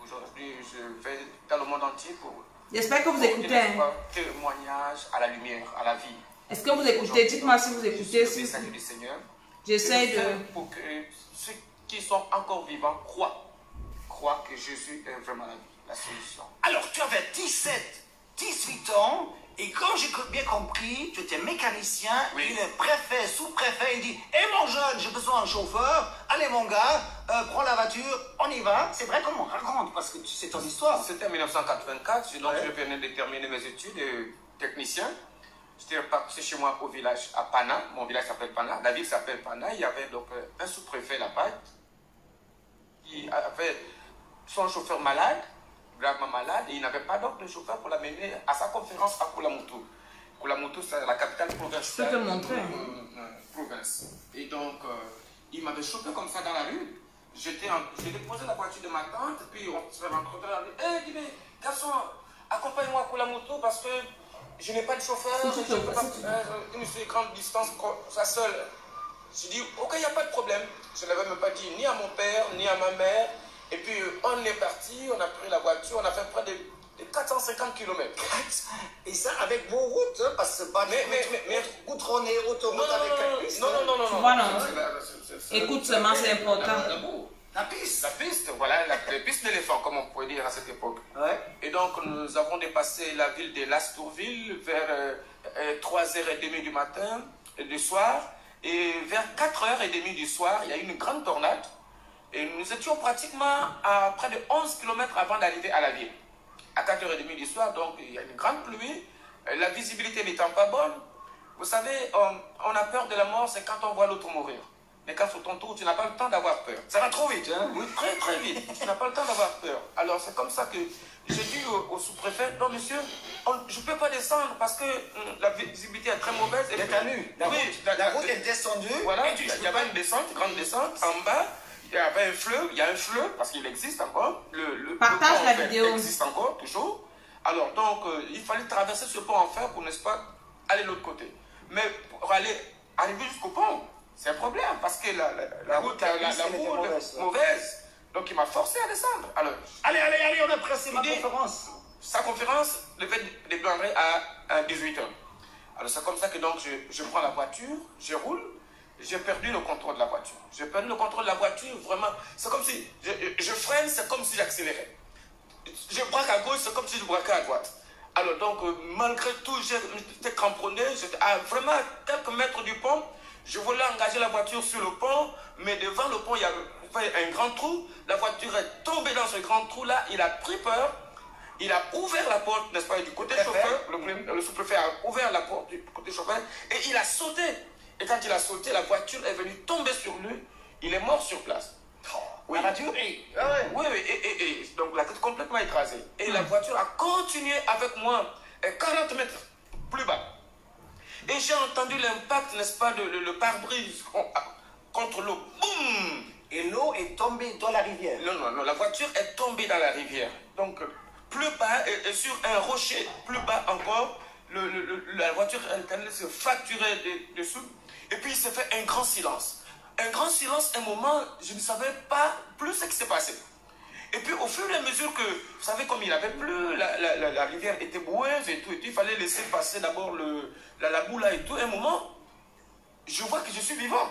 Aujourd'hui, je vais dans le monde entier pour... J'espère que vous écoutez. Témoignage à la lumière, à la vie. Est-ce que vous écoutez? Dites-moi si vous écoutez. Le message du Seigneur. J'essaie de... Pour que ceux qui sont encore vivants croient que Jésus est vraiment la solution. Alors, tu avais 18 ans, et quand j'ai bien compris, tu étais mécanicien, Oui. et le préfet, sous-préfet, il dit, hé mon jeune, j'ai besoin d'un chauffeur, allez mon gars, prends la voiture, on y va. C'est vrai qu'on raconte, parce que c'est ton histoire. C'était en 1984, donc je venais de terminer mes études de technicien. J'étais reparti chez moi au village à Pana, mon village s'appelle Pana, la ville s'appelle Pana. Il y avait donc un sous-préfet là-bas qui avait son chauffeur malade, gravement malade, et il n'avait pas donc de chauffeur pour l'amener à sa conférence à Koulamoutou. Koulamoutou, c'est la capitale provinciale. Je peux te montrer. Province. Et donc, il m'avait chopé comme ça dans la rue. J'ai déposé la voiture de ma tante, puis on s'est rencontrés dans la rue. Hé, hey, garçon, accompagne-moi à Koulamoutou parce que je n'ai pas de chauffeur, je ne peux pas une grande distance, ça seul. J'ai dit, ok, il n'y a pas de problème. Je ne l'avais même pas dit ni à mon père, ni à ma mère. Et puis, on est parti, on a pris la voiture, on a fait près de 450 km. Et ça, avec vos routes, hein, parce que c'est pas mais goudronné, autoroute avec la piste. non. Voilà. Écoute seulement, c'est important. La piste. La piste, voilà, la piste d'éléphant, comme on pourrait dire à cette époque. Ouais. Et donc, nous avons dépassé la ville de Lastourville vers 3h30 du matin, du soir. Et vers 4h30 du soir, il y a eu une grande tornade. Et nous étions pratiquement à près de 11 km avant d'arriver à la ville. À 4h30 du soir, donc il y a une grande pluie. La visibilité n'étant pas bonne. Vous savez, on a peur de la mort, c'est quand on voit l'autre mourir. Mais quand c'est ton tour, tu n'as pas le temps d'avoir peur. Ça va trop vite, hein? Oui, très très vite. Tu n'as pas le temps d'avoir peur. Alors c'est comme ça que j'ai dit au sous-préfet, non monsieur, je ne peux pas descendre parce que la visibilité est très mauvaise. Il est à nu. La route est descendue. Voilà, et il y avait une descente, grande descente. En bas, il y avait un fleuve, il y a un fleuve parce qu'il existe encore. Partage la pont en fer vidéo. existe encore, toujours. Alors donc, il fallait traverser ce pont en fer pour, n'est-ce pas, aller de l'autre côté. Mais pour arriver jusqu'au pont, c'est un problème parce que la route est mauvaise. Donc il m'a forcé à descendre. Alors, Allez, on a pressé ma conférence. sa conférence devait démarrer à 18h. Alors c'est comme ça que donc je prends la voiture, je roule, j'ai perdu le contrôle de la voiture. J'ai perdu le contrôle de la voiture, vraiment. C'est comme si je freine, c'est comme si j'accélérais. Je braque à gauche, c'est comme si je braquais à droite. Alors donc, malgré tout, j'étais cramponné, j'étais vraiment à quelques mètres du pont. Je voulais engager la voiture sur le pont, mais devant le pont, il y avait un grand trou. La voiture est tombée dans ce grand trou-là. Il a pris peur. Il a ouvert la porte, n'est-ce pas, du côté chauffeur. Le sous-préfet a ouvert la porte du côté chauffeur et il a sauté. Et quand il a sauté, la voiture est venue tomber sur lui. Il est mort sur place. Oui. La voiture Oui, et donc la tête complètement écrasée. Et la voiture a continué avec moi 40 mètres plus bas. Et j'ai entendu l'impact, n'est-ce pas, le pare-brise contre l'eau. Boum! Et l'eau est tombée dans la rivière. Non, la voiture est tombée dans la rivière. Donc, plus bas, et sur un rocher, plus bas encore, la voiture elle se fracturait dessous. Et puis, il s'est fait un grand silence. Un grand silence, un moment, je ne savais pas plus ce qui s'est passé. Et puis, au fur et à mesure que, vous savez, comme il avait plu, la rivière était boueuse et tout, il fallait laisser passer d'abord la boue là et tout. Un moment, je vois que je suis vivant.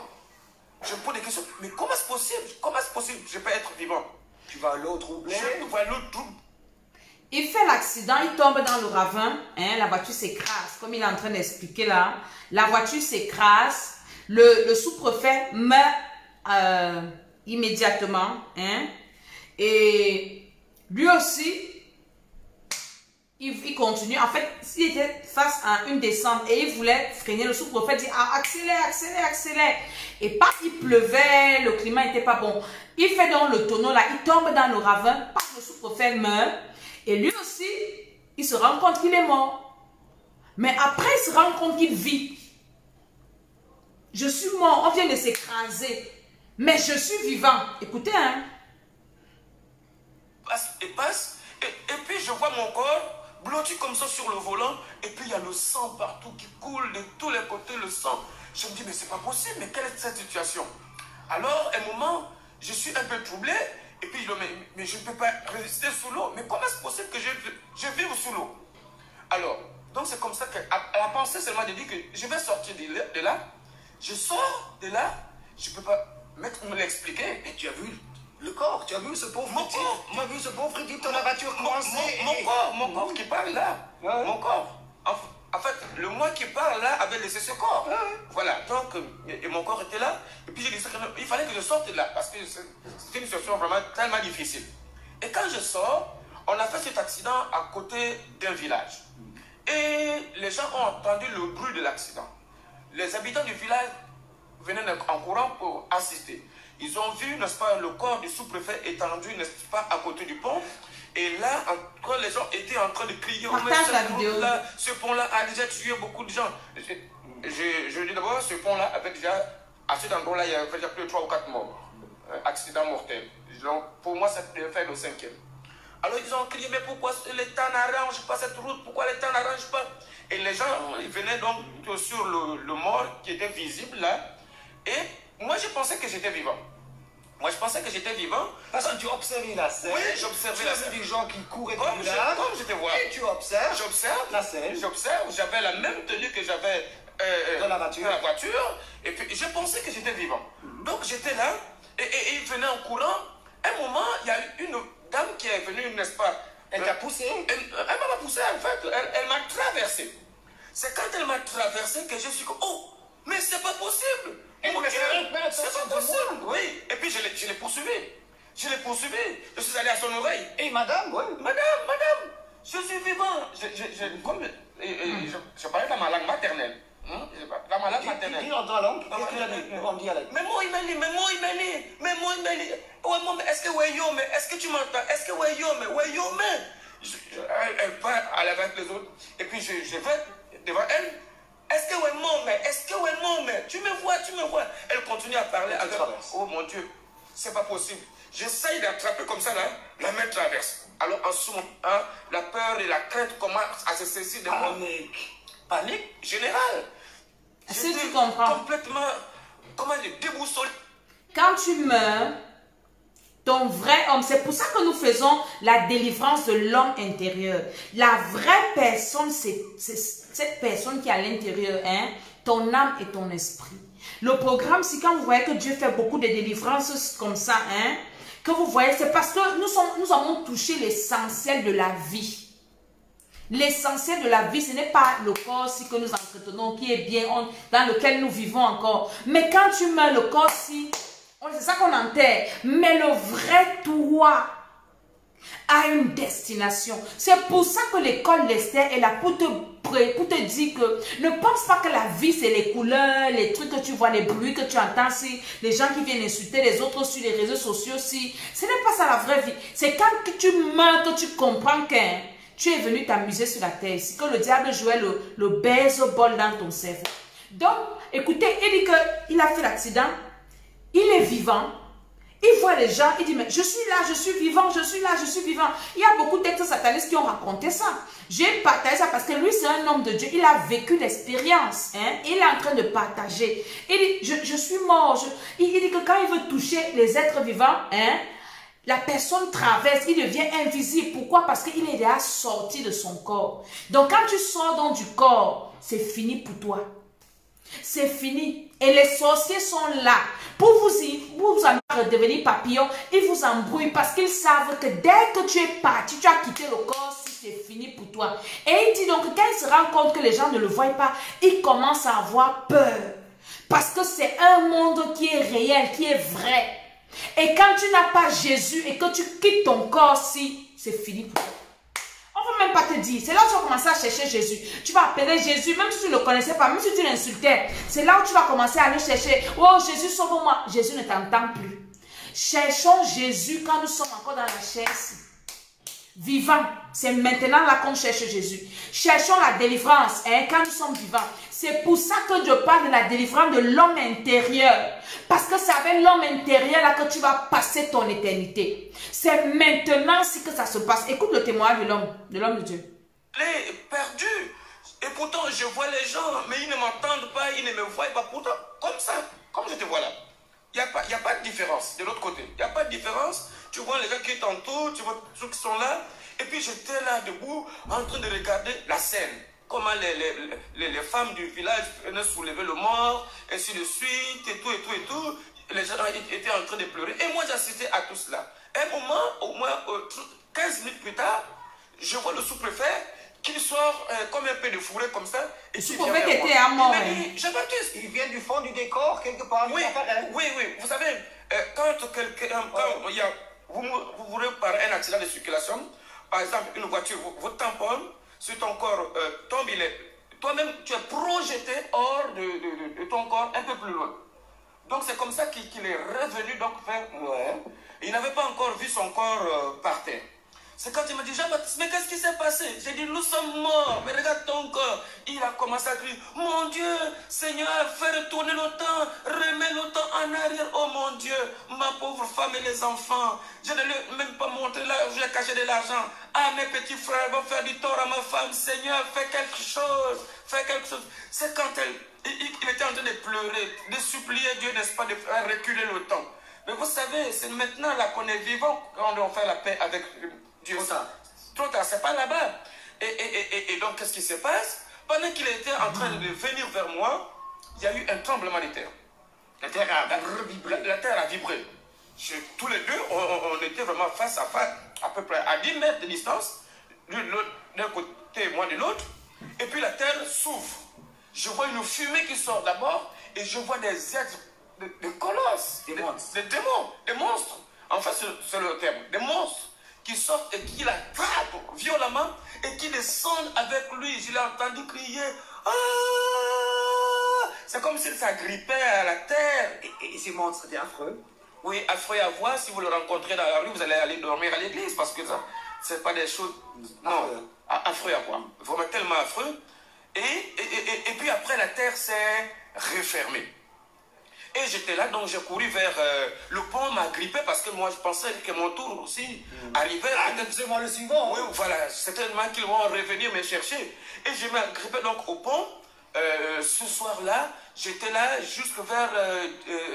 Je me pose des questions, mais comment est-ce possible? Comment est-ce possible que je peux être vivant? Tu vas à l'eau troublée. Je vois l'eau troublée. Il fait l'accident, il tombe dans le ravin, hein, la voiture s'écrase, comme il est en train d'expliquer là. La voiture s'écrase, le sous-préfet meurt immédiatement, hein, et lui aussi, il continue. En fait, s'il était face à une descente et il voulait freiner, le sous-préfet dit accélère. Et parce qu'il pleuvait, le climat n'était pas bon. Il fait donc le tonneau là, il tombe dans le ravin, parce que le sous-préfet meurt. Et lui aussi, il se rend compte qu'il est mort. Mais après, il se rend compte qu'il vit. Je suis mort, on vient de s'écraser. Mais je suis vivant. Écoutez, hein. Et puis je vois mon corps blotti comme ça sur le volant. Et puis il y a le sang partout qui coule de tous les côtés, le sang. Je me dis, mais c'est pas possible, mais quelle est cette situation? Alors, à un moment, je suis un peu troublé. Et puis, mais je ne peux pas résister sous l'eau. Mais comment est-ce possible que je vive sous l'eau? Alors, donc c'est comme ça que la pensée seulement de dire que je vais sortir de là. Je sors de là. Je ne peux pas me l'expliquer. Et tu as vu le corps, tu as vu ce pauvre type. Tu as vu ce pauvre type dans la voiture coincée. Mon corps qui parle là. Ouais. Mon corps. En fait, le moi qui parle là avait laissé ce corps. Voilà, donc, et mon corps était là. Et puis j'ai dit, il fallait que je sorte de là, parce que c'était une situation vraiment tellement difficile. Et quand je sors, on a fait cet accident à côté d'un village. Et les gens ont entendu le bruit de l'accident. Les habitants du village venaient en courant pour assister. Ils ont vu, n'est-ce pas, le corps du sous-préfet étendu, n'est-ce pas, à côté du pont. Et là, quand les gens étaient en train de crier, ce pont-là a déjà tué beaucoup de gens. Je dis d'abord, ce pont-là avait déjà, à cet endroit-là, il y avait déjà plus de 3 ou 4 morts. Accident mortel. Donc, pour moi, ça devait faire le 5e. Alors, ils ont crié, mais pourquoi l'État n'arrange pas cette route? Pourquoi l'État n'arrange pas? Et les gens, ils venaient donc sur le mort qui était visible là. Et moi, je pensais que j'étais vivant. Moi, je pensais que j'étais vivant. Parce que tu observais la scène. Oui, j'observais la scène. Tu as vu des gens qui couraient comme j'étais voir. Et tu observes. J'observe la scène. J'observe. J'avais la même tenue que j'avais dans la voiture. Et puis, je pensais que j'étais vivant. Donc, j'étais là. Et il venait en courant. À un moment, il y a eu une dame qui est venue, n'est-ce pas? Elle t'a poussé? Elle m'a pas poussé, en fait. Elle m'a traversé. C'est quand elle m'a traversé que je suis comme, oh, mais c'est pas possible. Mon Dieu, c'est pas possible. Oui. Et puis, je l'ai poursuivi. Je suis allé à son oreille. Et madame, oui. Madame, je suis vivant. Je parlais dans ma langue maternelle. Dans ma langue maternelle. Dis en ta langue, qu'est-ce qu'il a dit en dialecte? Mais moi, il m'a dit. Ouais, est-ce que tu m'entends? Est-ce que elle part avec les autres. Et puis, je vais devant elle. Est-ce que tu me vois? Elle continue à parler avec. Oh mon Dieu, c'est pas possible. J'essaye d'attraper comme ça là, la main traverse. Alors en ce moment, la peur et la crainte commencent à se saisir de moi. Panique générale. Est-ce que tu comprends? Complètement, comment dire, déboussolé. Quand tu meurs, ton vrai homme, c'est pour ça que nous faisons la délivrance de l'homme intérieur. La vraie personne, c'est cette personne qui est à l'intérieur, hein, ton âme et ton esprit. Le programme, c'est quand vous voyez que Dieu fait beaucoup de délivrances comme ça, hein, que vous voyez, c'est parce que nous avons touché l'essentiel de la vie. L'essentiel de la vie, ce n'est pas le corps-ci que nous entretenons, qui est bien, dans lequel nous vivons encore. Mais quand tu meurs, le corps-ci, c'est ça qu'on enterre. Mais le vrai toi a une destination. C'est pour ça que l'école Lester est là pour te dire que ne pense pas que la vie c'est les couleurs, les trucs que tu vois, les bruits que tu entends, si les gens qui viennent insulter les autres sur les réseaux sociaux, si ce n'est pas ça la vraie vie. C'est quand tu meurs que tu comprends que tu es venu t'amuser sur la terre, c'est que le diable jouait le baseball dans ton cerveau. Donc, écoutez, il dit qu'il a fait l'accident, il est vivant. Il voit les gens, il dit, mais je suis là, je suis vivant, je suis là, je suis vivant. Il y a beaucoup d'êtres satanistes qui ont raconté ça. J'ai partagé ça parce que lui, c'est un homme de Dieu. Il a vécu l'expérience. Hein? Il est en train de partager. Il dit, je suis mort. Il dit que quand il veut toucher les êtres vivants, hein, la personne traverse, il devient invisible. Pourquoi? Parce qu'il est déjà sorti de son corps. Donc, quand tu sors donc du corps, c'est fini pour toi. C'est fini. Et les sorciers sont là pour vous devenir papillon. Ils vous embrouillent parce qu'ils savent que dès que tu es parti, tu as quitté le corps, si c'est fini pour toi. Et il dit donc, quand il se rend compte que les gens ne le voient pas, il commence à avoir peur. Parce que c'est un monde qui est réel, qui est vrai. Et quand tu n'as pas Jésus et que tu quittes ton corps, si c'est fini pour toi. On ne peut même pas te dire. C'est là où tu vas commencer à chercher Jésus. Tu vas appeler Jésus, même si tu ne le connaissais pas, même si tu l'insultais. C'est là où tu vas commencer à aller chercher. Oh Jésus, sauve-moi. Jésus ne t'entend plus. Cherchons Jésus quand nous sommes encore dans la chair. Vivant. C'est maintenant là qu'on cherche Jésus. Cherchons la délivrance quand nous sommes vivants. C'est pour ça que je parle de la délivrance de l'homme intérieur. Parce que c'est avec l'homme intérieur là que tu vas passer ton éternité. C'est maintenant si que ça se passe. Écoute le témoignage de l'homme de Dieu. Il est perdu. Et pourtant, je vois les gens, mais ils ne m'entendent pas, ils ne me voient pas. Pourtant, comme ça, comme je te vois là, il n'y a pas de différence de l'autre côté. Il n'y a pas de différence. Tu vois les gens qui t'entourent, tu vois ceux qui sont là. Et puis j'étais là debout en train de regarder la scène. Comment les femmes du village venaient soulever le mort, et ainsi de suite, et tout. Les gens étaient en train de pleurer. Et moi, j'assistais à tout cela. Un moment, au moins 15 minutes plus tard, je vois le sous-préfet qui sort comme un peu de fourré comme ça. Et qui vient vers moi. Était à mort. Il m'a dit, Jean-Baptiste, Il vient du fond du décor, quelque part. oui. Vous savez, quand quelqu'un, vous voulez par un accident de circulation, par exemple, une voiture vous tamponne, sur ton corps tombe, toi-même, tu es projeté hors de ton corps un peu plus loin. Donc, c'est comme ça qu'il est revenu donc, vers moi. Il n'avait pas encore vu son corps par terre. C'est quand il m'a dit, Jean-Baptiste, mais qu'est-ce qui s'est passé? J'ai dit, nous sommes morts, mais regarde ton corps. Il a commencé à crier, mon Dieu, Seigneur, fais retourner le temps, remets le temps en arrière, oh mon Dieu, ma pauvre femme et les enfants. Je ne lui ai même pas montré là, j'ai caché de l'argent. Ah, mes petits frères vont faire du tort à ma femme, Seigneur, fais quelque chose, fais quelque chose. C'est quand il était en train de pleurer, de supplier Dieu, n'est-ce pas, de faire reculer le temps. Mais vous savez, c'est maintenant là qu'on est vivant, quand on doit faire la paix avec Dieu. Trop tard, c'est pas là-bas. Et donc, qu'est-ce qui se passe? Pendant qu'il était en train de venir vers moi, il y a eu un tremblement de terre. La terre a vibré. Tous les deux, on était vraiment face à face, à peu près à 10 mètres de distance, d'un côté, moi de l'autre. Et puis la terre s'ouvre. Je vois une fumée qui sort d'abord, et je vois des êtres, des colosses, des démons, des monstres. En fait, c'est le terme, des monstres qui sortent et qui l'attrapent violemment et qui descendent avec lui. Je l'ai entendu crier. Ah! C'est comme s'il s'agrippait à la terre. Et ces monstres, c'était affreux. Oui, affreux à voir. Si vous le rencontrez dans la rue, vous allez aller dormir à l'église parce que ça, c'est pas des choses. Non, affreux à voir. Vraiment tellement affreux. Et puis après, la terre s'est refermée. Et j'étais là, donc j'ai couru vers le pont, m'a grippé parce que moi je pensais que mon tour aussi arrivait. C'est moi le suivant. Oui, voilà, certainement qu'ils vont revenir me chercher. Et je m'ai grippé donc au pont. Ce soir-là, j'étais là jusque vers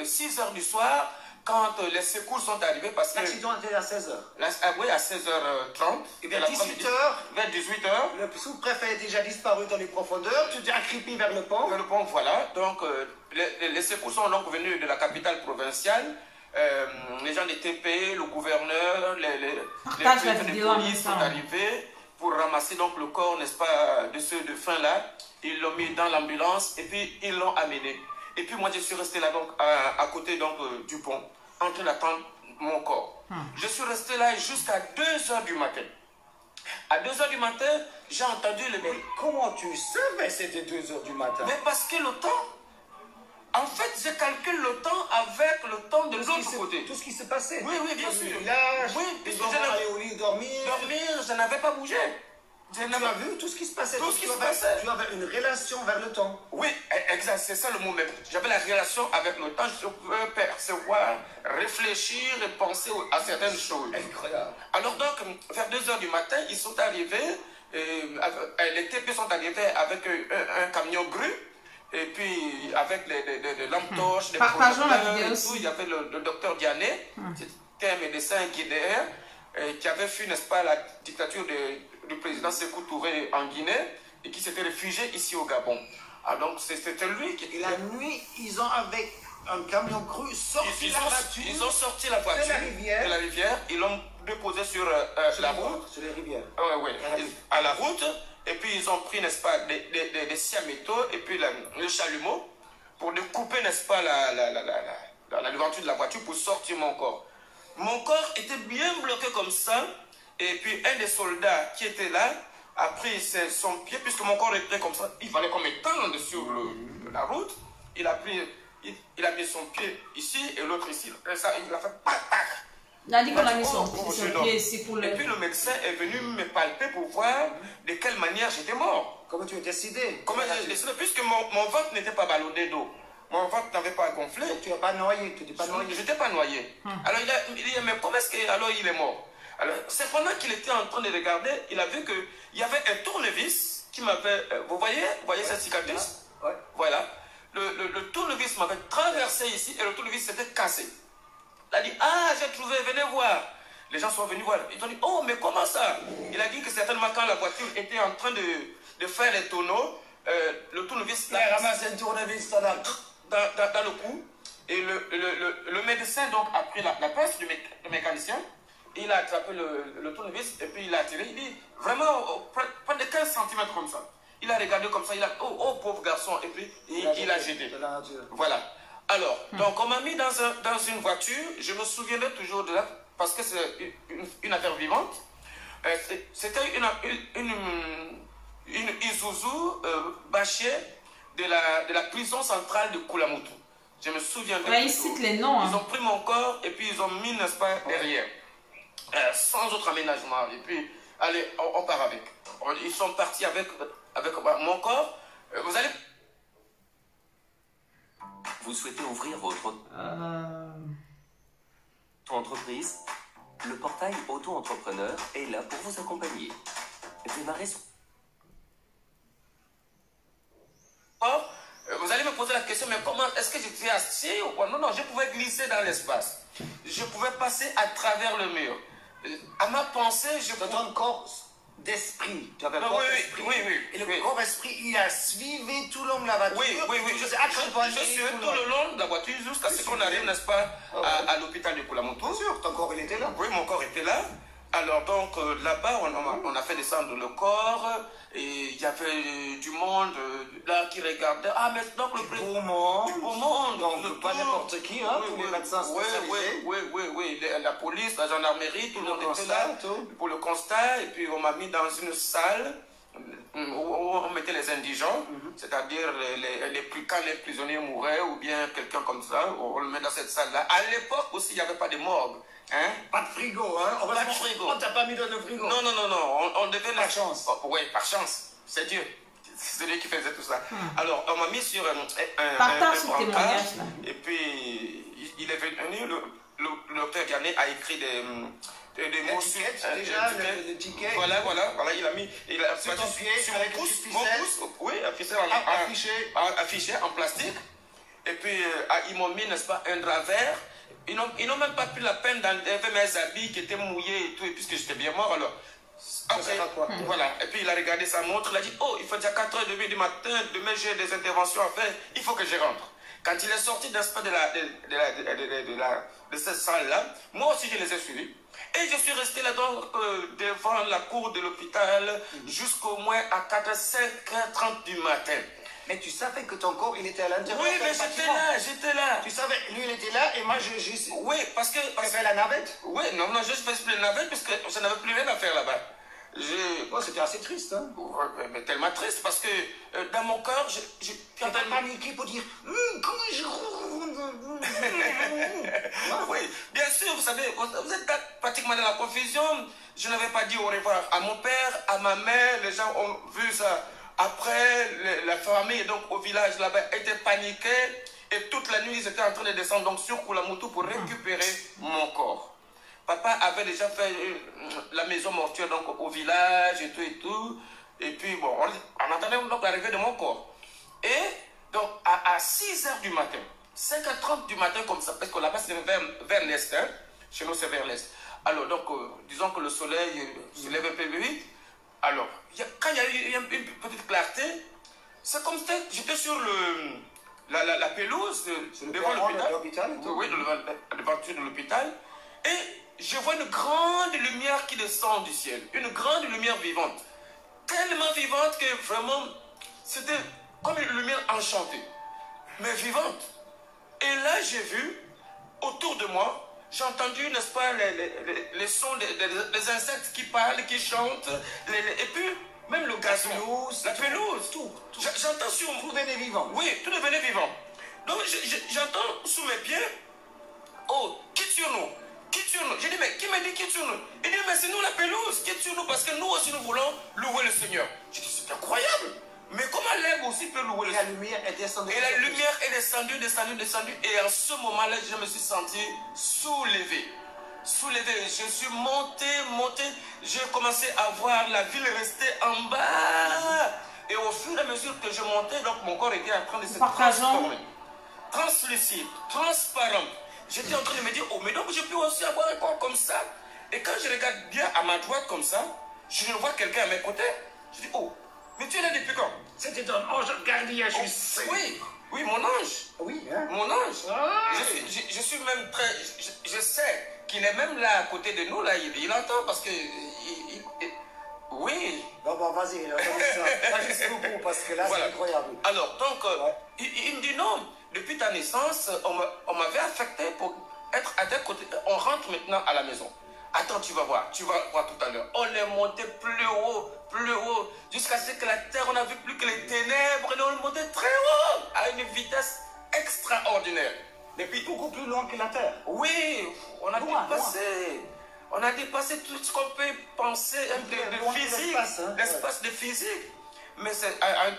6 h du soir quand les secours sont arrivés parce que... L'accident était à 16 h. Oui, à 16h30. Et vers 18 h. Vers 18 h. Le sous-préfet est déjà disparu dans les profondeurs. Tu t'es accroupi vers le pont. Vers le pont, voilà. Donc, les secours sont donc venus de la capitale provinciale. Les gens des TP, le gouverneur, les préfets de police sont arrivés. pour ramasser donc le corps, n'est-ce pas, de ceux de fin là. Ils l'ont mis dans l'ambulance et puis ils l'ont amené. Et puis moi, je suis resté là donc à côté donc du pont, en train d'attendre mon corps. Je suis resté là jusqu'à 2 h du matin. À 2 h du matin, j'ai entendu le bruit. Comment tu savais c'était 2 h du matin? Mais parce que le temps, en fait, je calcule le temps avec le temps de l'autre côté. Tout ce qui s'est passé. Oui, oui, bien sûr. Oui, puisque ils ont allé au lit dormir. Dormir, je n'avais pas bougé. Tu as vu tout ce qui se passait. Tout ce qui se passait. Tu avais une relation vers le temps. Oui, exact, c'est ça le mot même. J'avais la relation avec le temps, je pouvais percevoir, réfléchir et penser à certaines choses. Incroyable. Alors donc, vers 2 h du matin, ils sont arrivés, les TP sont arrivés avec un camion grue, et puis avec des lampes torches, des projecteurs et tout. Il y avait le docteur Diané, c'était un médecin guinéen, qui avait fui, n'est-ce pas, la dictature du président Sékou Touré en Guinée et qui s'était réfugié ici au Gabon. Ah, donc c'était lui qui... Et la nuit, ils ont avec un camion cru sorti la voiture. Ils ont sorti la voiture de la rivière. Ils l'ont déposé sur la route. Sur les rivières. Oui, à la route. Et puis ils ont pris, n'est-ce pas, des scies à métaux et puis le chalumeau pour découper, n'est-ce pas, la devanture de la voiture pour sortir mon corps. Mon corps était bien bloqué comme ça. Et puis un des soldats qui était là a pris son pied, puisque mon corps était comme ça, il fallait qu'on m'étende sur la route. Il a mis son pied ici et l'autre ici. Et ça, il a fait patac. Il a dit qu'on a mis son pied ici pour le... Et puis le médecin est venu me palper pour voir de quelle manière j'étais mort. Comment tu as décidé? Comment j'ai décidé? Puisque mon ventre n'était pas ballonné d'eau. Mon ventre n'avais pas gonflé. Tu n'es pas noyé, tu n'es pas noyé. Je n'étais pas noyé. Alors il a dit, mais comment est-ce qu'il est mort? Alors, c'est pendant qu'il était en train de regarder, il a vu qu'il y avait un tournevis qui m'avait... Vous voyez cette cicatrice? Ouais. Voilà. Le tournevis m'avait traversé ici et le tournevis s'était cassé. Il a dit, ah, j'ai trouvé, venez voir. Les gens sont venus voir. Ils ont dit, oh, mais comment ça? Il a dit que certainement quand la voiture était en train de faire les tonneaux, le tournevis... Il a ramassé un tournevis dans le cou. Et le médecin donc a pris la pince du mécanicien. Il a attrapé le tournevis et puis il a tiré. Il dit, vraiment, près de 15 cm comme ça. Il a regardé comme ça, il a dit, oh pauvre garçon, et puis il a jeté. Voilà. Alors, donc on m'a mis dans une voiture, je me souviendrai toujours de là, parce que c'est une affaire vivante. C'était une Isuzu bâchée de la prison centrale de Koulamoutou. Je me souviens de ouais, ils citent les noms. Ils ont pris mon corps et puis ils ont mis, n'est-ce pas, derrière. Sans autre aménagement. Et puis, allez, on part avec. Ils sont partis avec mon corps. Vous allez... Vous souhaitez ouvrir votre entreprise? Le portail auto-entrepreneur est là pour vous accompagner. Démarrez son... Vous allez me poser la question, mais comment est-ce que j'étais assis ou quoi? Non, je pouvais glisser dans l'espace. Je pouvais passer à travers le mur. À ma pensée, je pouvais... Ton corps d'esprit. Tu avais un corps d'esprit. Oui. Et le corps d'esprit, il a suivi tout le long de la voiture. Oui. Je suis tout le long de la voiture jusqu'à ce qu'on arrive, n'est-ce pas, à l'hôpital de Koulamoutou. Bien sûr, ton corps, il était là. Oui, mon corps était là. Alors donc là-bas, on a fait descendre le corps et il y avait du monde là qui regardait. Ah, mais donc le beau monde. Du beau monde. Donc pas n'importe qui, hein, tous les médecins spécialisés. Oui. La police, la gendarmerie, tout le monde était là pour le constat. Et puis on m'a mis dans une salle où on mettait les indigents, c'est-à-dire quand les prisonniers mouraient ou bien quelqu'un comme ça, on le met dans cette salle-là. À l'époque aussi, il n'y avait pas de morgue. Hein? Pas de frigo, hein? Pas de frigo. On t'a pas mis dans le frigo. Non. On devait... Par chance. Oui, par chance. C'est Dieu. C'est lui qui faisait tout ça. Alors, on m'a mis sur un brancard. Et puis, il est venu, le docteur Ganet a écrit des mots sur... le ticket. Voilà. Il a mis... Sur ton pied, sur avec mon pouce. Oui, affiché en plastique. Et puis, ils m'ont mis, n'est-ce pas, un drap vert. Ils n'ont même pas pris la peine d'enlever mes habits qui étaient mouillés et tout, et puisque j'étais bien mort, alors... Après, voilà. Et puis il a regardé sa montre, il a dit, oh, il faut déjà 4h30 du matin, demain j'ai des interventions à faire, il faut que je rentre. Quand il est sorti, n'est-ce pas, de cette salle-là, moi aussi je les ai suivis. Et je suis resté là donc devant la cour de l'hôpital jusqu'au moins à 5h30 du matin. Mais tu savais que ton corps, il était à l'intérieur. Oui, mais j'étais là. Tu savais, lui, il était là et moi, Oui, parce que... Tu fait la navette? Oui, non, je faisais la navette parce que je n'avais plus rien à faire là-bas. C'était assez triste, hein? Ouais, mais tellement triste parce que dans mon cœur, tu as paniqué pour dire comment je... Oui, bien sûr, vous savez, vous êtes pratiquement dans la confusion. Je n'avais pas dit au revoir à mon père, à ma mère, les gens ont vu ça. Après, la famille, donc au village là-bas, était paniquée et toute la nuit, ils étaient en train de descendre donc, sur Koulamoutou pour récupérer mon corps. Papa avait déjà fait la maison mortuaire donc, au village et tout. Et puis, bon, on attendait donc l'arrivée de mon corps. Et donc, à 6h du matin, 5h30 du matin, comme ça, parce que là-bas, c'est vers l'est. Hein? Chez nous, c'est vers l'est. Alors, donc, disons que le soleil se lève un peu vite. Alors, quand il y a eu une petite clarté, c'est comme si j'étais sur la pelouse devant l'hôpital. Oui, devant l'hôpital. Et je vois une grande lumière qui descend du ciel. Une grande lumière vivante. Tellement vivante que vraiment, c'était comme une lumière enchantée. Mais vivante. Et là, j'ai vu, autour de moi, j'ai entendu, n'est-ce pas, les sons des insectes qui parlent, qui chantent. Et puis, même le gazon, la pelouse, tout. J'entends sur... Tout devenait vivant. Oui, tout devenait vivant. Donc, j'entends sous mes pieds, oh, quitte sur nous. Quitte sur nous. J'ai dit, mais qui m'a dit quitte sur nous? Il dit, mais c'est nous la pelouse, quitte sur nous, parce que nous aussi, nous voulons louer le Seigneur. J'ai dit, c'est incroyable. Mais comment l'herbe aussi peut louer le Seigneur? La lumière est descendue. Et la lumière est descendue. Et en ce moment-là, je me suis senti soulevé. Je suis monté. J'ai commencé à voir la ville rester en bas. Et au fur et à mesure que je montais, donc mon corps était en train de se transformer. Translucide, transparent. J'étais en train de me dire, oh, mais donc je peux aussi avoir un corps comme ça. Et quand je regarde bien à ma droite comme ça, je vois quelqu'un à mes côtés. Je dis, oh, mais tu es là depuis quand? C'était un ange gardien, je sais. Oui, mon ange. Oui, hein? Mon ange. Ah. Je suis même très... Je sais qu'il est même là à côté de nous, là. Il entend parce que... oui. Bon, vas-y, va jusqu'au bout parce que là, voilà. C'est incroyable. Alors, donc, il me dit non. Depuis ta naissance, on m'avait affecté pour être à tes côtés. On rentre maintenant à la maison. Attends, tu vas voir tout à l'heure. On est monté plus haut, jusqu'à ce que la terre, on n'a vu plus que les ténèbres, et on est monté très haut, à une vitesse extraordinaire. Depuis beaucoup plus loin que la terre. Oui, on a dépassé tout ce qu'on peut penser de physique, l'espace de physique. Mais c'est à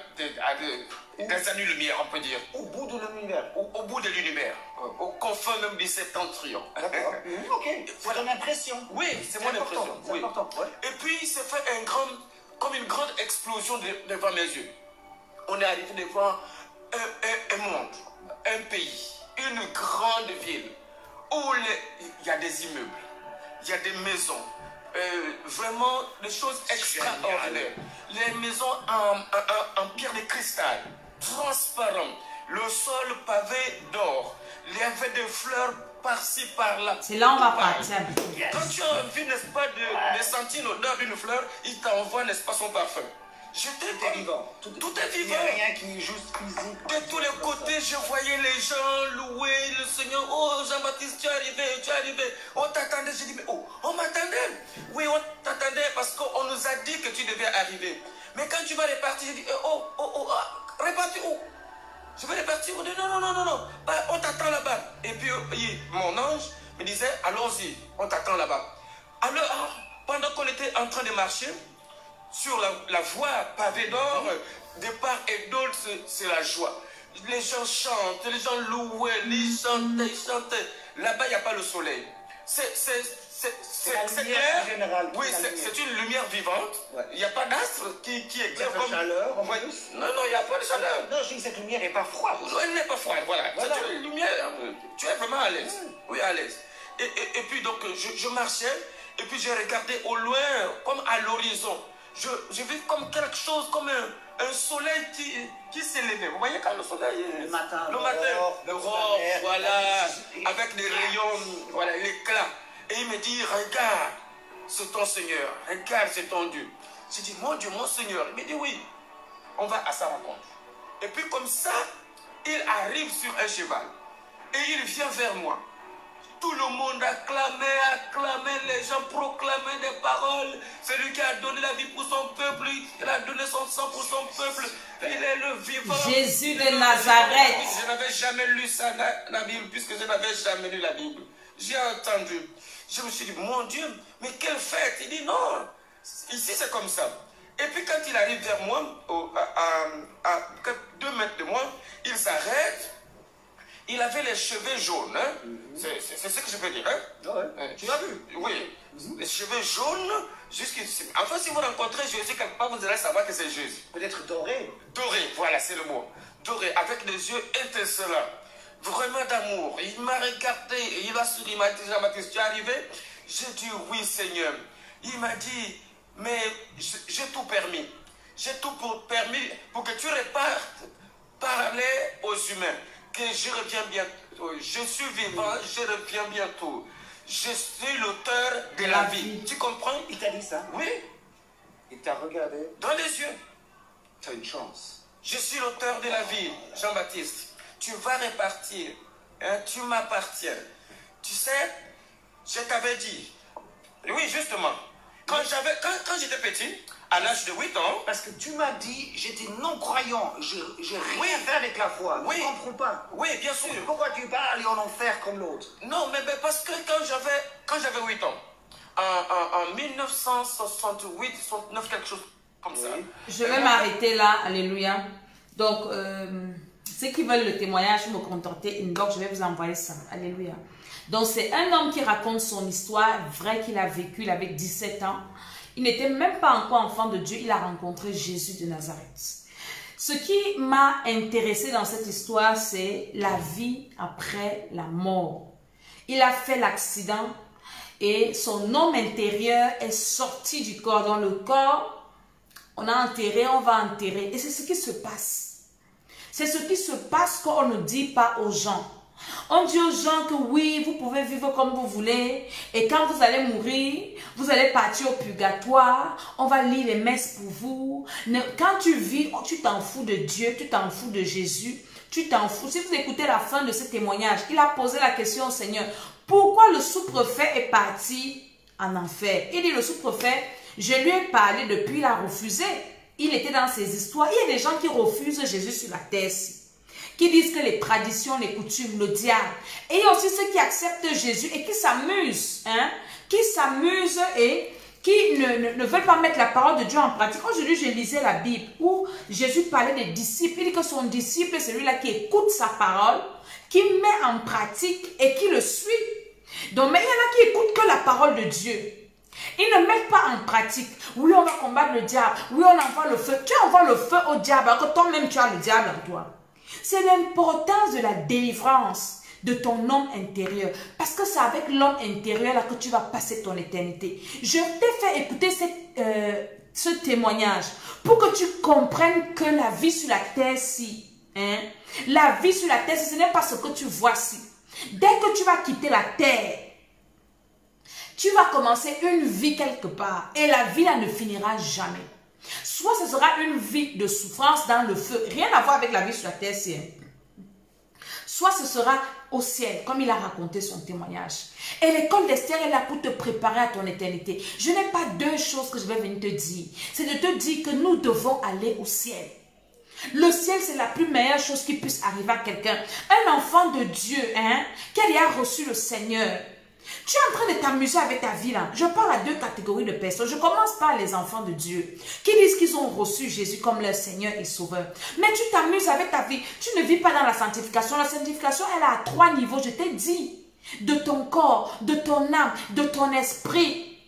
des années-lumière, on peut dire. Au bout de l'univers. Au bout de l'univers. Au confin même du septentrion. D'accord. Ok. C'est ton impression. Oui, c'est mon impression. C'est important. Ouais. Et puis, il s'est fait comme une grande explosion devant mes yeux. On est arrivé devant un monde, un pays, une grande ville où il y a des immeubles, il y a des maisons. Vraiment des choses extraordinaires. Les maisons en pierre de cristal, transparent, le sol pavé d'or. Il y avait des fleurs par-ci, par-là. C'est là où on va partir. Quand tu as envie, n'est-ce pas, de sentir l'odeur d'une fleur, il t'envoie, n'est-ce pas, son parfum. Tout est vivant. Tout est vivant. Il n'y a rien qui est juste physique. De tous les côtés, je voyais les gens louer le Seigneur. Oh, Jean-Baptiste, tu es arrivé. On t'attendait. J'ai dit, mais oh, on m'attendait. Oui, on t'attendait parce qu'on nous a dit que tu devais arriver. Mais quand tu vas repartir, j'ai dit, repartir où? Je vais repartir. On dit, non. On t'attend là-bas. Et puis, mon ange me disait, allons-y, on t'attend là-bas. Alors, pendant qu'on était en train de marcher, sur la voie pavée d'or, de part et d'autre, c'est la joie. Les gens chantent, les gens louaient, ils chantaient. Là-bas, il n'y a pas le soleil. C'est clair. Oui, c'est une lumière vivante. Ouais. Il n'y a pas d'astre qui éclaire comme... chaleur, non, il n'y a pas de chaleur. Non, je dis que cette lumière n'est pas froide. Non, elle n'est pas froide, voilà. C'est une lumière, tu es vraiment à l'aise. Oui, à l'aise. Et puis, donc, je marchais, et puis j'ai regardé au loin, comme à l'horizon. je vis comme quelque chose, comme un soleil qui s'est levé. Vous voyez quand le soleil est... Le matin, l'aurore, voilà, avec des rayons, voilà, l'éclat. Et il me dit, regarde, c'est ton Seigneur, regarde, c'est ton Dieu. J'ai dit, mon Dieu, mon Seigneur. Il me dit, oui, on va à sa rencontre. Et puis comme ça, il arrive sur un cheval. Et il vient vers moi. Tout le monde acclamait, les gens proclamaient des paroles. Celui qui a donné la vie pour son peuple, il a donné son sang pour son peuple. Il est le vivant. Jésus de Nazareth. Je n'avais jamais lu ça dans la Bible, puisque je n'avais jamais lu la Bible. J'ai entendu. Je me suis dit, mon Dieu, mais quelle fête. Il dit, non, ici c'est comme ça. Et puis quand il arrive vers moi, à 2 mètres de moi, il s'arrête. Il avait les cheveux jaunes. Hein? C'est ce que je peux dire. Hein? Ouais. Tu l'as vu? Oui. Les cheveux jaunes jusqu'ici. Enfin, si vous rencontrez Jésus quelque part, vous allez savoir que c'est Jésus. Peut-être doré. Doré, voilà, c'est le mot. Doré, avec des yeux étincelants. Vraiment d'amour. Il m'a regardé et il a souri. Il m'a dit, Jean-Baptiste, tu es arrivé? J'ai dit, oui, Seigneur. Il m'a dit, mais j'ai tout permis. J'ai tout permis pour que tu répartes, parler aux humains. Que je reviens bientôt. Je suis vivant, je reviens bientôt. Je suis l'auteur de la vie. Tu comprends? Il t'a dit ça? Oui. Il t'a regardé? Dans les yeux. Tu as une chance. Je suis l'auteur de la vie, Jean-Baptiste. Tu vas répartir. Hein, tu m'appartiens. Tu sais, je t'avais dit. Oui, justement. Quand j'étais petit, à l'âge de 8 ans... Parce que tu m'as dit, j'étais non-croyant. Je rien fait avec la foi. Oui. Je ne comprends pas. Oui, bien sûr. Pourquoi tu parles aller en enfer comme l'autre? Non, mais parce que quand j'avais 8 ans, en 1968, 69, quelque chose comme ça. Je vais m'arrêter là, alléluia. Donc, ceux qui veulent le témoignage, me contacter inbox, je vais vous envoyer ça, alléluia. Donc, c'est un homme qui raconte son histoire vraie qu'il a vécue, il avait 17 ans. Il n'était même pas encore enfant de Dieu, il a rencontré Jésus de Nazareth. Ce qui m'a intéressé dans cette histoire, c'est la vie après la mort. Il a fait l'accident et son homme intérieur est sorti du corps. Dans le corps, on a enterré, on va enterrer. Et c'est ce qui se passe. C'est ce qui se passe qu'on ne dit pas aux gens. On dit aux gens que oui, vous pouvez vivre comme vous voulez. Et quand vous allez mourir, vous allez partir au purgatoire. On va lire les messes pour vous. Quand tu vis, tu t'en fous de Dieu, tu t'en fous de Jésus. Tu t'en fous. Si vous écoutez la fin de ce témoignage, il a posé la question au Seigneur. Pourquoi le sous-préfet est parti en enfer? Il dit le sous-préfet, je lui ai parlé depuis, il a refusé. Il était dans ses histoires. Il y a des gens qui refusent Jésus sur la terre. Qui disent que les traditions, les coutumes, le diable. Et il y a aussi ceux qui acceptent Jésus et qui s'amusent. Hein? Qui s'amusent et qui ne veulent pas mettre la parole de Dieu en pratique. Aujourd'hui, je lisais la Bible où Jésus parlait des disciples. Il dit que son disciple est celui-là qui écoute sa parole, qui met en pratique et qui le suit. Donc, mais il y en a qui écoutent que la parole de Dieu. Ils ne mettent pas en pratique. Oui, on va combattre le diable. Oui, on envoie le feu. Tu envoies le feu au diable alors que toi-même tu as le diable en toi. C'est l'importance de la délivrance de ton homme intérieur. Parce que c'est avec l'homme intérieur là que tu vas passer ton éternité. Je t'ai fait écouter ce témoignage pour que tu comprennes que la vie sur la terre-ci, hein, la vie sur la terre, ce n'est pas ce que tu vois ci. Dès que tu vas quitter la terre, tu vas commencer une vie quelque part et la vie là ne finira jamais. Soit ce sera une vie de souffrance dans le feu, rien à voir avec la vie sur la terre, soit ce sera au ciel, comme il a raconté son témoignage. Et l'école d'Esther est là pour te préparer à ton éternité. Je n'ai pas deux choses que je vais venir te dire. C'est de te dire que nous devons aller au ciel. Le ciel, c'est la plus meilleure chose qui puisse arriver à quelqu'un. Un enfant de Dieu, hein, qui a reçu le Seigneur. Tu es en train de t'amuser avec ta vie là. Je parle à deux catégories de personnes. Je commence par les enfants de Dieu qui disent qu'ils ont reçu Jésus comme leur Seigneur et Sauveur. Mais tu t'amuses avec ta vie. Tu ne vis pas dans la sanctification. La sanctification, elle est à 3 niveaux. Je t'ai dit. De ton corps, de ton âme, de ton esprit.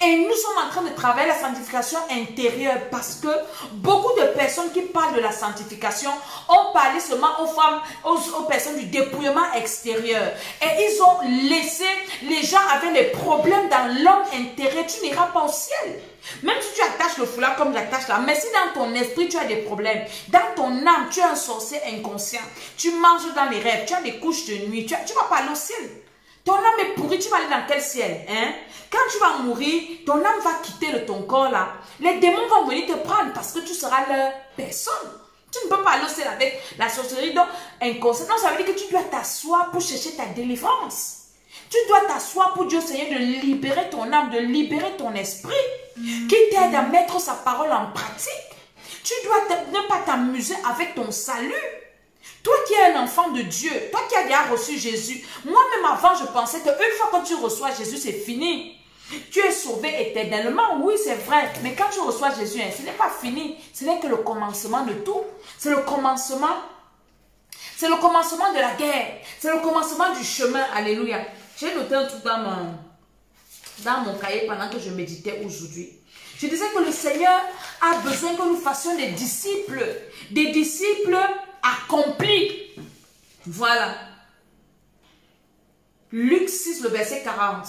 Et nous sommes en train de travailler la sanctification intérieure parce que beaucoup de personnes qui parlent de la sanctification ont parlé seulement aux femmes, aux personnes du dépouillement extérieur. Et ils ont laissé, les gens avaient des problèmes dans l'homme intérieur. Tu n'iras pas au ciel. Même si tu attaches le foulard comme j'attache là, mais si dans ton esprit tu as des problèmes, dans ton âme tu es un sorcier inconscient, tu manges dans les rêves, tu as des couches de nuit, tu vas pas aller au ciel. Ton âme est pourrie, tu vas aller dans quel ciel, hein? Quand tu vas mourir, ton âme va quitter ton corps là. Les démons vont venir te prendre parce que tu seras leur personne. Tu ne peux pas aller au ciel avec la sorcellerie donc inconsciente. Non, ça veut dire que tu dois t'asseoir pour chercher ta délivrance. Tu dois t'asseoir pour Dieu Seigneur de libérer ton âme, de libérer ton esprit, qui t'aide à mettre sa parole en pratique. Tu dois ne pas t'amuser avec ton salut. Toi qui es un enfant de Dieu, toi qui as déjà reçu Jésus, moi-même avant je pensais qu'une fois que tu reçois Jésus, c'est fini. Tu es sauvé éternellement, oui c'est vrai, mais quand tu reçois Jésus, ce n'est pas fini, ce n'est que le commencement de tout. C'est le commencement de la guerre, c'est le commencement du chemin, alléluia. J'ai noté un truc dans mon cahier pendant que je méditais aujourd'hui. Je disais que le Seigneur a besoin que nous fassions des disciples accomplis. Voilà. Luc 6, le verset 40.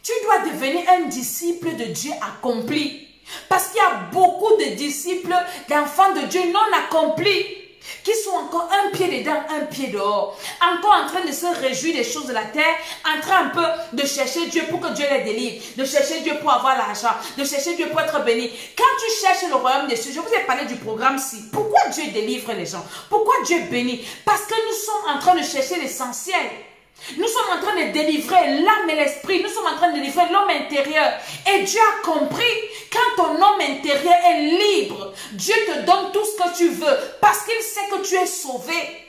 Tu dois devenir un disciple de Dieu accompli. Parce qu'il y a beaucoup de disciples, d'enfants de Dieu non accomplis, qui sont encore un pied dedans, un pied dehors, encore en train de se réjouir des choses de la terre, en train un peu de chercher Dieu pour que Dieu les délivre, de chercher Dieu pour avoir l'argent, de chercher Dieu pour être béni. Quand tu cherches le royaume des cieux, je vous ai parlé du programme 6. Pourquoi Dieu délivre les gens? Pourquoi Dieu bénit? Parce que nous sommes en train de chercher l'essentiel. Nous sommes en train de délivrer l'âme et l'esprit. Nous sommes en train de délivrer l'homme intérieur. Et Dieu a compris, quand ton homme intérieur est libre, Dieu te donne tout ce que tu veux parce qu'il sait que tu es sauvé.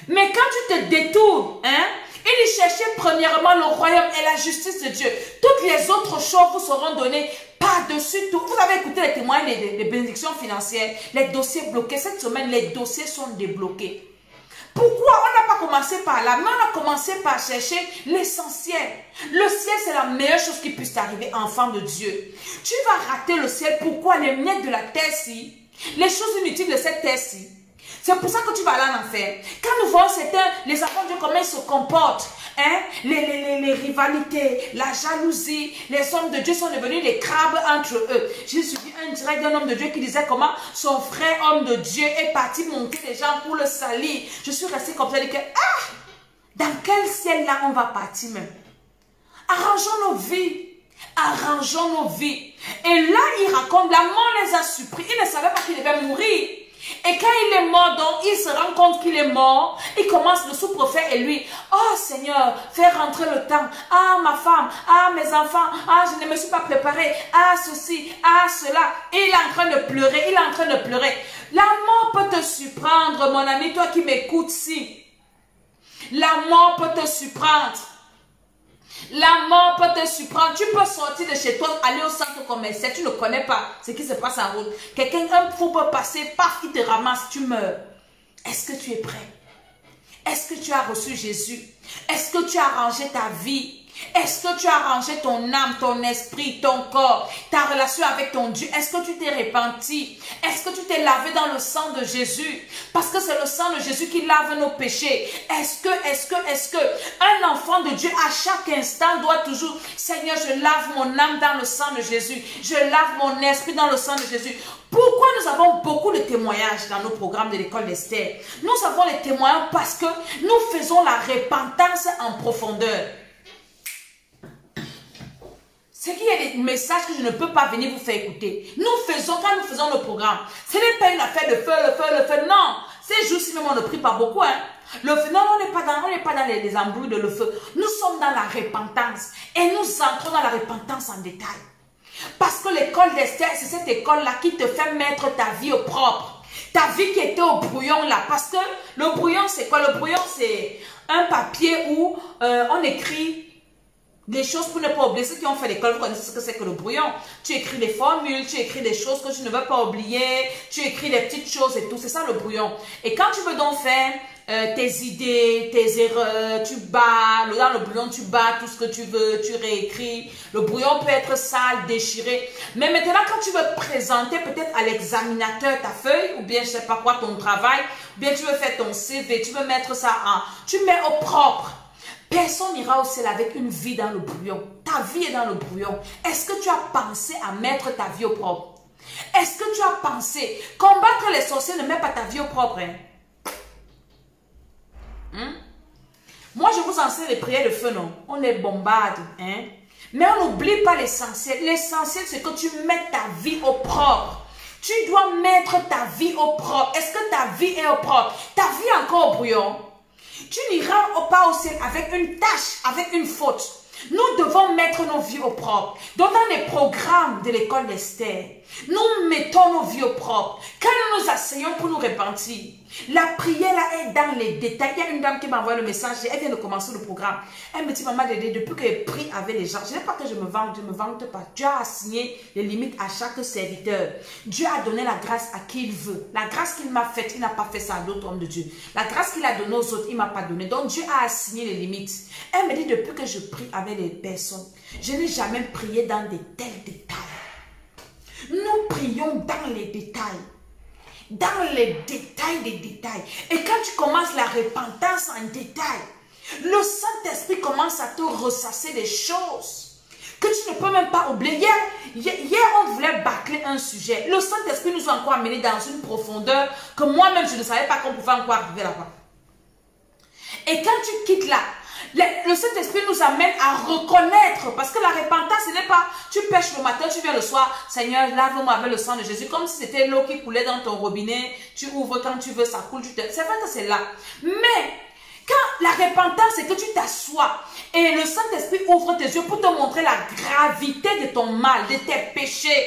Mais quand tu te détournes, il cherchait premièrement le royaume et la justice de Dieu. Toutes les autres choses vous seront données par-dessus tout. Vous avez écouté les témoignages des bénédictions financières, les dossiers bloqués. Cette semaine, les dossiers sont débloqués. Pourquoi on n'a pas commencé par là? Mais on a commencé par chercher l'essentiel. Le ciel, c'est la meilleure chose qui puisse t'arriver, enfant de Dieu. Tu vas rater le ciel. Pourquoi? Les miettes de la terre-ci, les choses inutiles de cette terre-ci. C'est pour ça que tu vas aller en enfer. Quand nous voyons les enfants de Dieu, comment ils se comportent, les rivalités, la jalousie, les hommes de Dieu sont devenus des crabes entre eux. J'ai suivi un direct d'un homme de Dieu qui disait comment son frère homme de Dieu est parti monter les gens pour le salir. Je suis restée comme ça, et que dans quel ciel là on va partir même? Arrangeons nos vies. Arrangeons nos vies. Et là, il raconte, la mort les a surpris. Il ne savait pas qu'il devait mourir. Et quand il est mort, donc, il se rend compte qu'il est mort. Il commence le sous-prophète et lui, oh Seigneur, fais rentrer le temps. Ah, ma femme, ah, mes enfants, ah, je ne me suis pas préparé. Ah, ceci, ah, cela. Et il est en train de pleurer, il est en train de pleurer. La mort peut te surprendre, mon ami, toi qui m'écoutes ici. La mort peut te surprendre. La mort peut te surprendre. Tu peux sortir de chez toi, aller au centre commercial. Tu ne connais pas ce qui se passe en route. Quelqu'un, un fou peut passer, paf, il te ramasse, tu meurs. Est-ce que tu es prêt? Est-ce que tu as reçu Jésus? Est-ce que tu as rangé ta vie? Est-ce que tu as rangé ton âme, ton esprit, ton corps, ta relation avec ton Dieu? Est-ce que tu t'es repenti? Est-ce que tu t'es lavé dans le sang de Jésus? Parce que c'est le sang de Jésus qui lave nos péchés. Est-ce que un enfant de Dieu à chaque instant doit toujours, Seigneur, je lave mon âme dans le sang de Jésus. Je lave mon esprit dans le sang de Jésus. Pourquoi nous avons beaucoup de témoignages dans nos programmes de l'école d'Esther? Nous avons les témoignages parce que nous faisons la repentance en profondeur. C'est qu'il y a des messages que je ne peux pas venir vous faire écouter. Nous faisons, quand nous faisons nos programmes, ce n'est pas une affaire de feu, le feu, non. Ces jours-ci même on ne prie pas beaucoup, Le feu, non, on n'est pas dans les embrouilles de le feu. Nous sommes dans la repentance. Et nous entrons dans la repentance en détail. Parce que l'école d'Esther, c'est cette école-là qui te fait mettre ta vie au propre. Ta vie qui était au brouillon là. Parce que le brouillon, c'est quoi? Le brouillon, c'est un papier où on écrit des choses pour ne pas oublier. Ceux qui ont fait l'école, vous connaissez ce que c'est que le brouillon. Tu écris des formules, tu écris des choses que tu ne veux pas oublier, tu écris des petites choses et tout. C'est ça le brouillon. Et quand tu veux donc faire tes idées, tes erreurs, tu bats, dans le brouillon tu bats tout ce que tu veux, tu réécris. Le brouillon peut être sale, déchiré. Mais maintenant quand tu veux présenter peut-être à l'examinateur ta feuille, ou bien je sais pas quoi, ton travail, ou bien tu veux faire ton CV, tu veux mettre ça en... Tu mets au propre. Personne n'ira au ciel avec une vie dans le brouillon. Ta vie est dans le brouillon. Est-ce que tu as pensé à mettre ta vie au propre? Est-ce que tu as pensé, combattre les sorciers ne met pas ta vie au propre, hein? Moi, je vous enseigne les prières de feu, non? On les bombarde, hein? Mais on n'oublie pas l'essentiel. L'essentiel, c'est que tu mettes ta vie au propre. Tu dois mettre ta vie au propre. Est-ce que ta vie est au propre? Ta vie est encore au brouillon. Tu n'iras pas au ciel avec une tâche, avec une faute. Nous devons mettre nos vies au propre. Donc dans les programmes de l'école d'Esther, nous mettons nos vies au propre. Quand nous nous asseyons pour nous repentir, la prière là est dans les détails. Il y a une dame qui m'a envoyé le message, elle vient de commencer le programme. Elle me dit, maman Dédé, depuis que j'ai pris avec les gens, je ne dis pas que je me vante pas. Dieu a assigné les limites à chaque serviteur. Dieu a donné la grâce à qui il veut. La grâce qu'il m'a faite, il n'a pas fait ça à d'autres hommes de Dieu. La grâce qu'il a donnée aux autres, il ne m'a pas donné. Donc Dieu a assigné les limites. Elle me dit, depuis que je prie avec les personnes, je n'ai jamais prié dans de tels détails. Nous prions dans les détails. Dans les détails des détails. Et quand tu commences la repentance en détail, le Saint-Esprit commence à te ressasser des choses que tu ne peux même pas oublier. Hier on voulait bâcler un sujet. Le Saint-Esprit nous a encore amené dans une profondeur que moi-même je ne savais pas qu'on pouvait encore arriver là-bas. Et quand tu quittes là, le Saint-Esprit nous amène à reconnaître, parce que la repentance, ce n'est pas, tu pêches le matin, tu viens le soir, Seigneur, lave-moi avec le sang de Jésus, comme si c'était l'eau qui coulait dans ton robinet, tu ouvres quand tu veux, ça coule, c'est vrai que c'est là. Mais, quand la repentance, c'est que tu t'assois, et le Saint-Esprit ouvre tes yeux pour te montrer la gravité de ton mal, de tes péchés.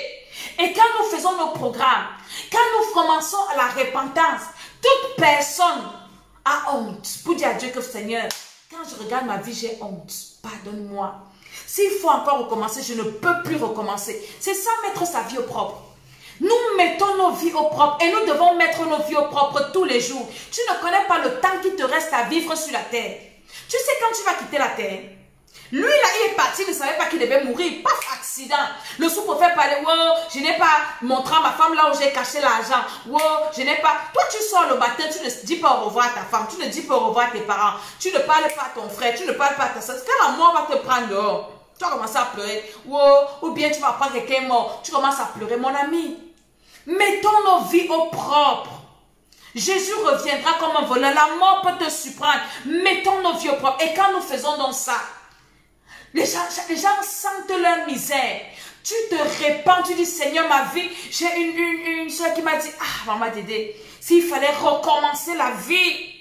Et quand nous faisons nos programmes, quand nous commençons à la repentance, toute personne a honte pour dire à Dieu que Seigneur, quand je regarde ma vie, j'ai honte. Pardonne-moi. S'il faut encore recommencer, je ne peux plus recommencer. C'est ça, mettre sa vie au propre. Nous mettons nos vies au propre et nous devons mettre nos vies au propre tous les jours. Tu ne connais pas le temps qui te reste à vivre sur la terre. Tu sais quand tu vas quitter la terre, lui là, il est parti, il ne savait pas qu'il devait mourir. Paf, accident. Le sous-préfet parlait, wow, je n'ai pas montré à ma femme là où j'ai caché l'argent. Wow, je n'ai pas. Toi, tu sors le matin, tu ne dis pas au revoir à ta femme, tu ne dis pas au revoir à tes parents, tu ne parles pas à ton frère, tu ne parles pas à ta soeur. Quand la mort va te prendre dehors, tu vas commencer à pleurer. Wow, ou bien tu vas prendre quelqu'un mort, tu commences à pleurer. Mon ami, mettons nos vies au propre. Jésus reviendra comme un voleur. La mort peut te surprendre. Mettons nos vies au propre. Et quand nous faisons donc ça, les gens sentent leur misère. Tu te répands, tu dis Seigneur, ma vie. J'ai une soeur qui m'a dit, ah maman Dédé, s'il fallait recommencer la vie,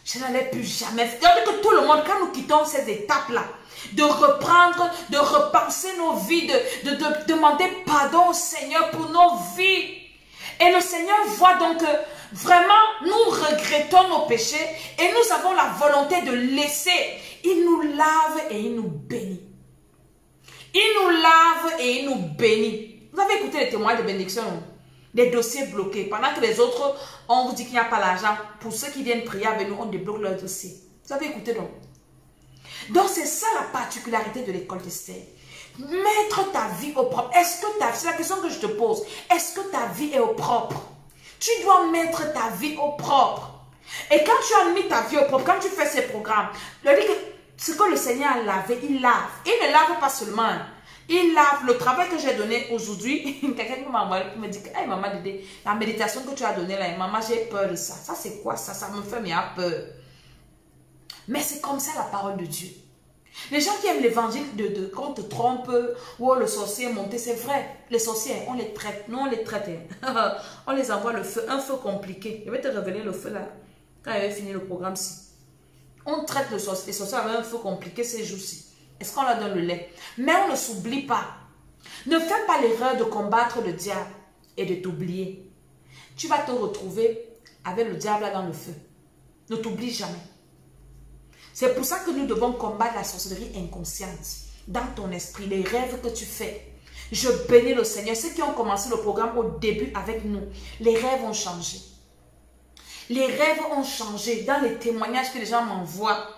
je n'allais plus jamais. C'est-à-dire que tout le monde, quand nous quittons ces étapes-là, de reprendre, de repenser nos vies, de demander pardon au Seigneur pour nos vies. Et le Seigneur voit donc que vraiment nous regrettons nos péchés et nous avons la volonté de laisser. Il nous lave et il nous bénit. Il nous lave et il nous bénit. Vous avez écouté les témoignages de bénédiction, des dossiers bloqués. Pendant que les autres, on vous dit qu'il n'y a pas l'argent. Pour ceux qui viennent prier avec nous, on débloque leur dossier. Vous avez écouté donc? Donc c'est ça la particularité de l'école d'Esther. Mettre ta vie au propre. Est-ce que ta vie, c'est la question que je te pose. Est-ce que ta vie est au propre? Tu dois mettre ta vie au propre. Et quand tu as mis ta vie au propre, quand tu fais ces programmes, je dis que ce que le Seigneur a lavé, il lave. Il ne lave pas seulement. Il lave. Le travail que j'ai donné aujourd'hui, quelqu'un qui m'a envoyé, me dit, hey maman Dédé, la méditation que tu as donnée là, maman, j'ai peur de ça. Ça c'est quoi ça? Ça me fait peur. Mais c'est comme ça la parole de Dieu. Les gens qui aiment l'évangile qu'on te trompe, ou le sorcier est monté, c'est vrai. Les sorciers, on les traite. Nous, on les traite. On les envoie le feu, un feu compliqué. Je vais te révéler le feu là, quand il va finir le programme-ci. On traite les sorciers avec un feu compliqué ces jours-ci. Est-ce qu'on leur donne le lait? Mais on ne s'oublie pas. Ne fais pas l'erreur de combattre le diable et de t'oublier. Tu vas te retrouver avec le diable là dans le feu. Ne t'oublie jamais. C'est pour ça que nous devons combattre la sorcellerie inconsciente dans ton esprit, les rêves que tu fais. Je bénis le Seigneur. Ceux qui ont commencé le programme au début avec nous, les rêves ont changé. Les rêves ont changé dans les témoignages que les gens m'envoient.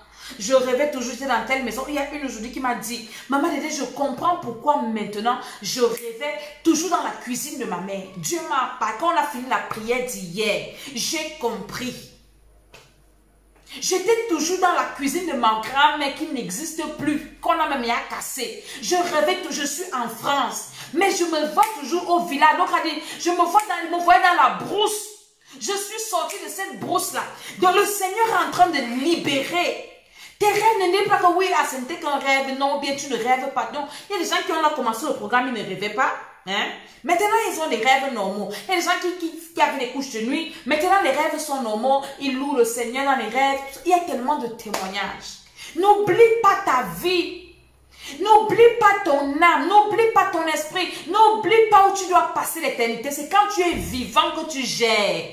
Je rêvais toujours, j'étais dans telle maison. Il y a une aujourd'hui qui m'a dit, maman Dédé, je comprends pourquoi maintenant je rêvais toujours dans la cuisine de ma mère. Dieu m'a parlé. Quand on a fini la prière d'hier, j'ai compris. J'étais toujours dans la cuisine de ma grand-mère qui n'existe plus, qu'on a même cassé. Je rêvais que je suis en France, mais je me vois toujours au village. Donc, je me voyais dans la brousse. Je suis sortie de cette brousse-là. Donc, le Seigneur est en train de libérer. Tes rêves ne disent pas que oui, c'est qu'un rêve, non, bien tu ne rêves pas. Non, il y a des gens qui ont commencé le programme, ils ne rêvaient pas. Hein? Maintenant, ils ont des rêves normaux. Il y a des gens qui avaient des couches de nuit. Maintenant, les rêves sont normaux. Ils louent le Seigneur dans les rêves. Il y a tellement de témoignages. N'oublie pas ta vie. N'oublie pas ton âme. N'oublie pas ton esprit. N'oublie pas où tu dois passer l'éternité. C'est quand tu es vivant que tu gères.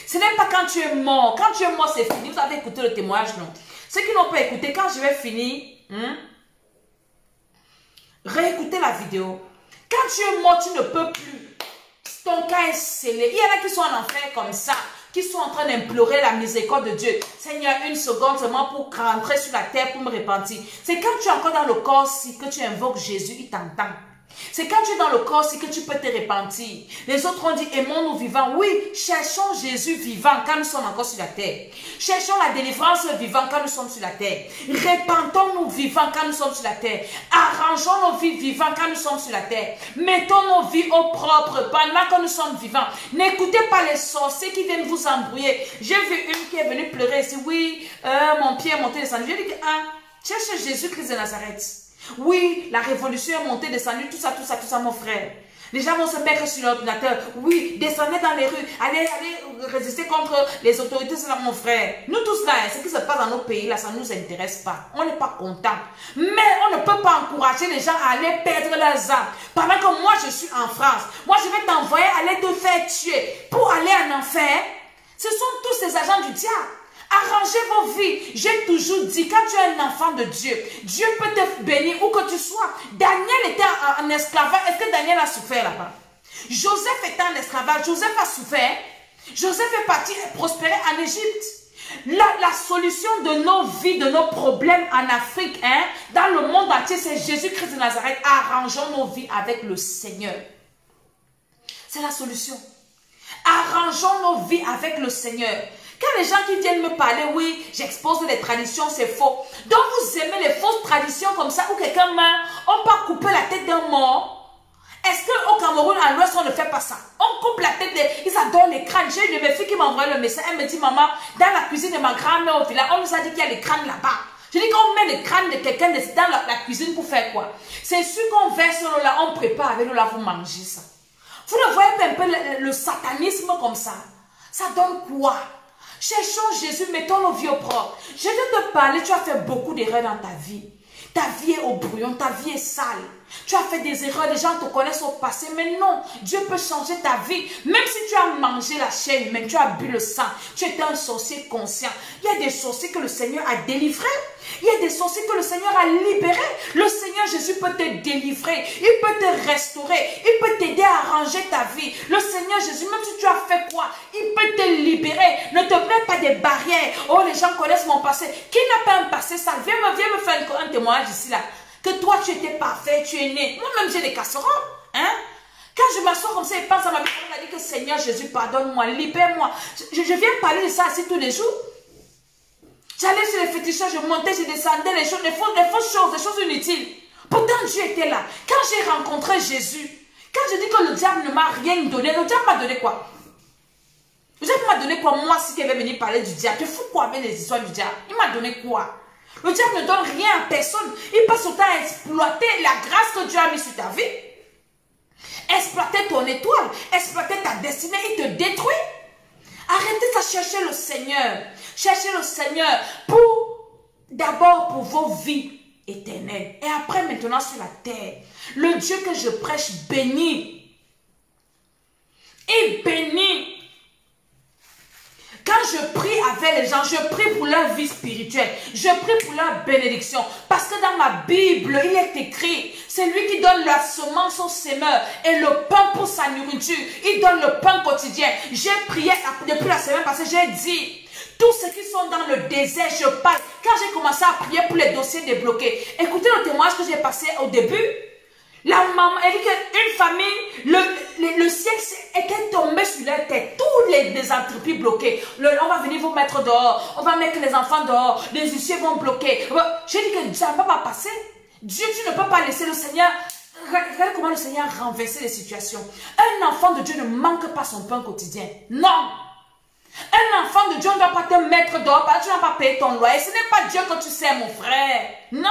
Ce n'est pas quand tu es mort. Quand tu es mort, c'est fini. Vous avez écouté le témoignage, non? Ceux qui n'ont pas écouté, quand je vais finir, réécoutez la vidéo. Quand tu es mort, tu ne peux plus. Ton cas est scellé. Il y en a qui sont en enfer comme ça, qui sont en train d'implorer la miséricorde de Dieu. Seigneur, une seconde seulement pour rentrer sur la terre, pour me repentir. C'est quand tu es encore dans le corps, si que tu invoques Jésus, il t'entend. C'est quand tu es dans le corps, si que tu peux te repentir. Les autres ont dit, aimons-nous vivants. Oui, cherchons Jésus vivant quand nous sommes encore sur la terre. Cherchons la délivrance vivant quand nous sommes sur la terre. Repentons-nous vivants quand nous sommes sur la terre. Arrangeons nos vies vivants quand nous sommes sur la terre. Mettons nos vies au propre pendant que nous sommes vivants. N'écoutez pas les sorciers qui viennent vous embrouiller. J'ai vu une qui est venue pleurer ici. Oui, mon pied est monté descendu. J'ai dit que, cherche Jésus-Christ de Nazareth. Oui, la révolution est montée, descendue, tout ça, mon frère. Les gens vont se mettre sur l'ordinateur. Oui, descendez dans les rues. Allez résister contre les autorités, c'est là, mon frère. Nous tous là, ce qui se passe dans nos pays, là, ça ne nous intéresse pas. On n'est pas content. Mais on ne peut pas encourager les gens à aller perdre leurs âmes. Pendant que moi, je suis en France. Moi, je vais t'envoyer aller te faire tuer pour aller en enfer. Ce sont tous ces agents du diable. Arrangez vos vies. J'ai toujours dit, quand tu es un enfant de Dieu, Dieu peut te bénir où que tu sois. Daniel était en esclavage. Est-ce que Daniel a souffert là-bas? Joseph était en esclavage. Joseph a souffert. Joseph est parti prospérer en Égypte. La solution de nos vies, de nos problèmes en Afrique, dans le monde entier, c'est Jésus-Christ de Nazareth. Arrangeons nos vies avec le Seigneur. C'est la solution. Arrangeons nos vies avec le Seigneur. Quand les gens qui viennent me parler, oui, j'expose les traditions, c'est faux. Donc vous aimez les fausses traditions comme ça, où quelqu'un meurt, on peut couper la tête d'un mort. Est-ce qu'au Cameroun, à l'Ouest, on ne fait pas ça? On coupe la tête, ils adorent les crânes. J'ai une de mes filles qui m'a envoyé le message, elle me dit, maman, dans la cuisine de ma grand-mère au village, on nous a dit qu'il y a les crânes là-bas. Je dis qu'on met les crânes de quelqu'un dans la cuisine pour faire quoi? C'est sûr qu'on verse l'eau là, on prépare avec l'eau là, vous mangez ça. Vous ne voyez pas un peu le satanisme comme ça? Ça donne quoi? Cherchons Jésus, mettons nos vies au propre. Je vais te parler, tu as fait beaucoup d'erreurs dans ta vie. Ta vie est au brouillon, ta vie est sale. Tu as fait des erreurs, les gens te connaissent au passé, mais non, Dieu peut changer ta vie. Même si tu as mangé la chair humaine, tu as bu le sang, tu étais un sorcier conscient. Il y a des sorciers que le Seigneur a délivrés. Il y a des sorciers que le Seigneur a libérés. Le Seigneur Jésus peut te délivrer, il peut te restaurer, il peut t'aider à arranger ta vie. Le Seigneur Jésus, même si tu as fait quoi, il peut te libérer. Ne te mets pas des barrières. Oh, les gens connaissent mon passé. Qui n'a pas un passé sale? Viens me faire un témoignage ici là. Que toi, tu étais parfait, tu es né. Moi-même, j'ai des casseroles. Quand je m'assois comme ça et pense à ma vie, on m'a dit que Seigneur Jésus, pardonne-moi, libère-moi. Je viens parler de ça aussi tous les jours. J'allais sur les féticheurs, je montais, je descendais, les fausses choses, des choses inutiles. Pourtant, Dieu était là. Quand j'ai rencontré Jésus, quand je dis que le diable ne m'a rien donné, le diable m'a donné quoi? Le diable m'a donné quoi? Moi, si quelqu'un venait parler du diable, tu fous quoi avec les histoires du diable? Il m'a donné quoi? Le diable ne donne rien à personne. Il passe son temps à exploiter la grâce que Dieu a mise sur ta vie. Exploiter ton étoile, exploiter ta destinée, il te détruit. Arrêtez de chercher le Seigneur. Cherchez le Seigneur d'abord pour vos vies éternelles. Et après maintenant sur la terre. Le Dieu que je prêche bénit. Et bénit. Quand je prie avec les gens, je prie pour leur vie spirituelle. Je prie pour leur bénédiction. Parce que dans ma Bible, il est écrit, c'est lui qui donne la semence au semeur et le pain pour sa nourriture. Il donne le pain quotidien. J'ai prié depuis la semaine passée, j'ai dit, tous ceux qui sont dans le désert, je parle. Quand j'ai commencé à prier pour les dossiers débloqués, écoutez le témoignage que j'ai passé au début. La maman, elle dit qu'une famille, le ciel était tombé sur leur tête. Tous les entreprises bloquées. On va venir vous mettre dehors. On va mettre les enfants dehors. Les huissiers vont bloquer. J'ai dit que ça ne va pas passer. Dieu, tu ne peux pas laisser le Seigneur. Regardez comment le Seigneur a renversé les situations. Un enfant de Dieu ne manque pas son pain quotidien. Non. Un enfant de Dieu ne doit pas te mettre dehors parce que tu n'as pas payé ton loyer. Ce n'est pas Dieu que tu sais, mon frère. Non.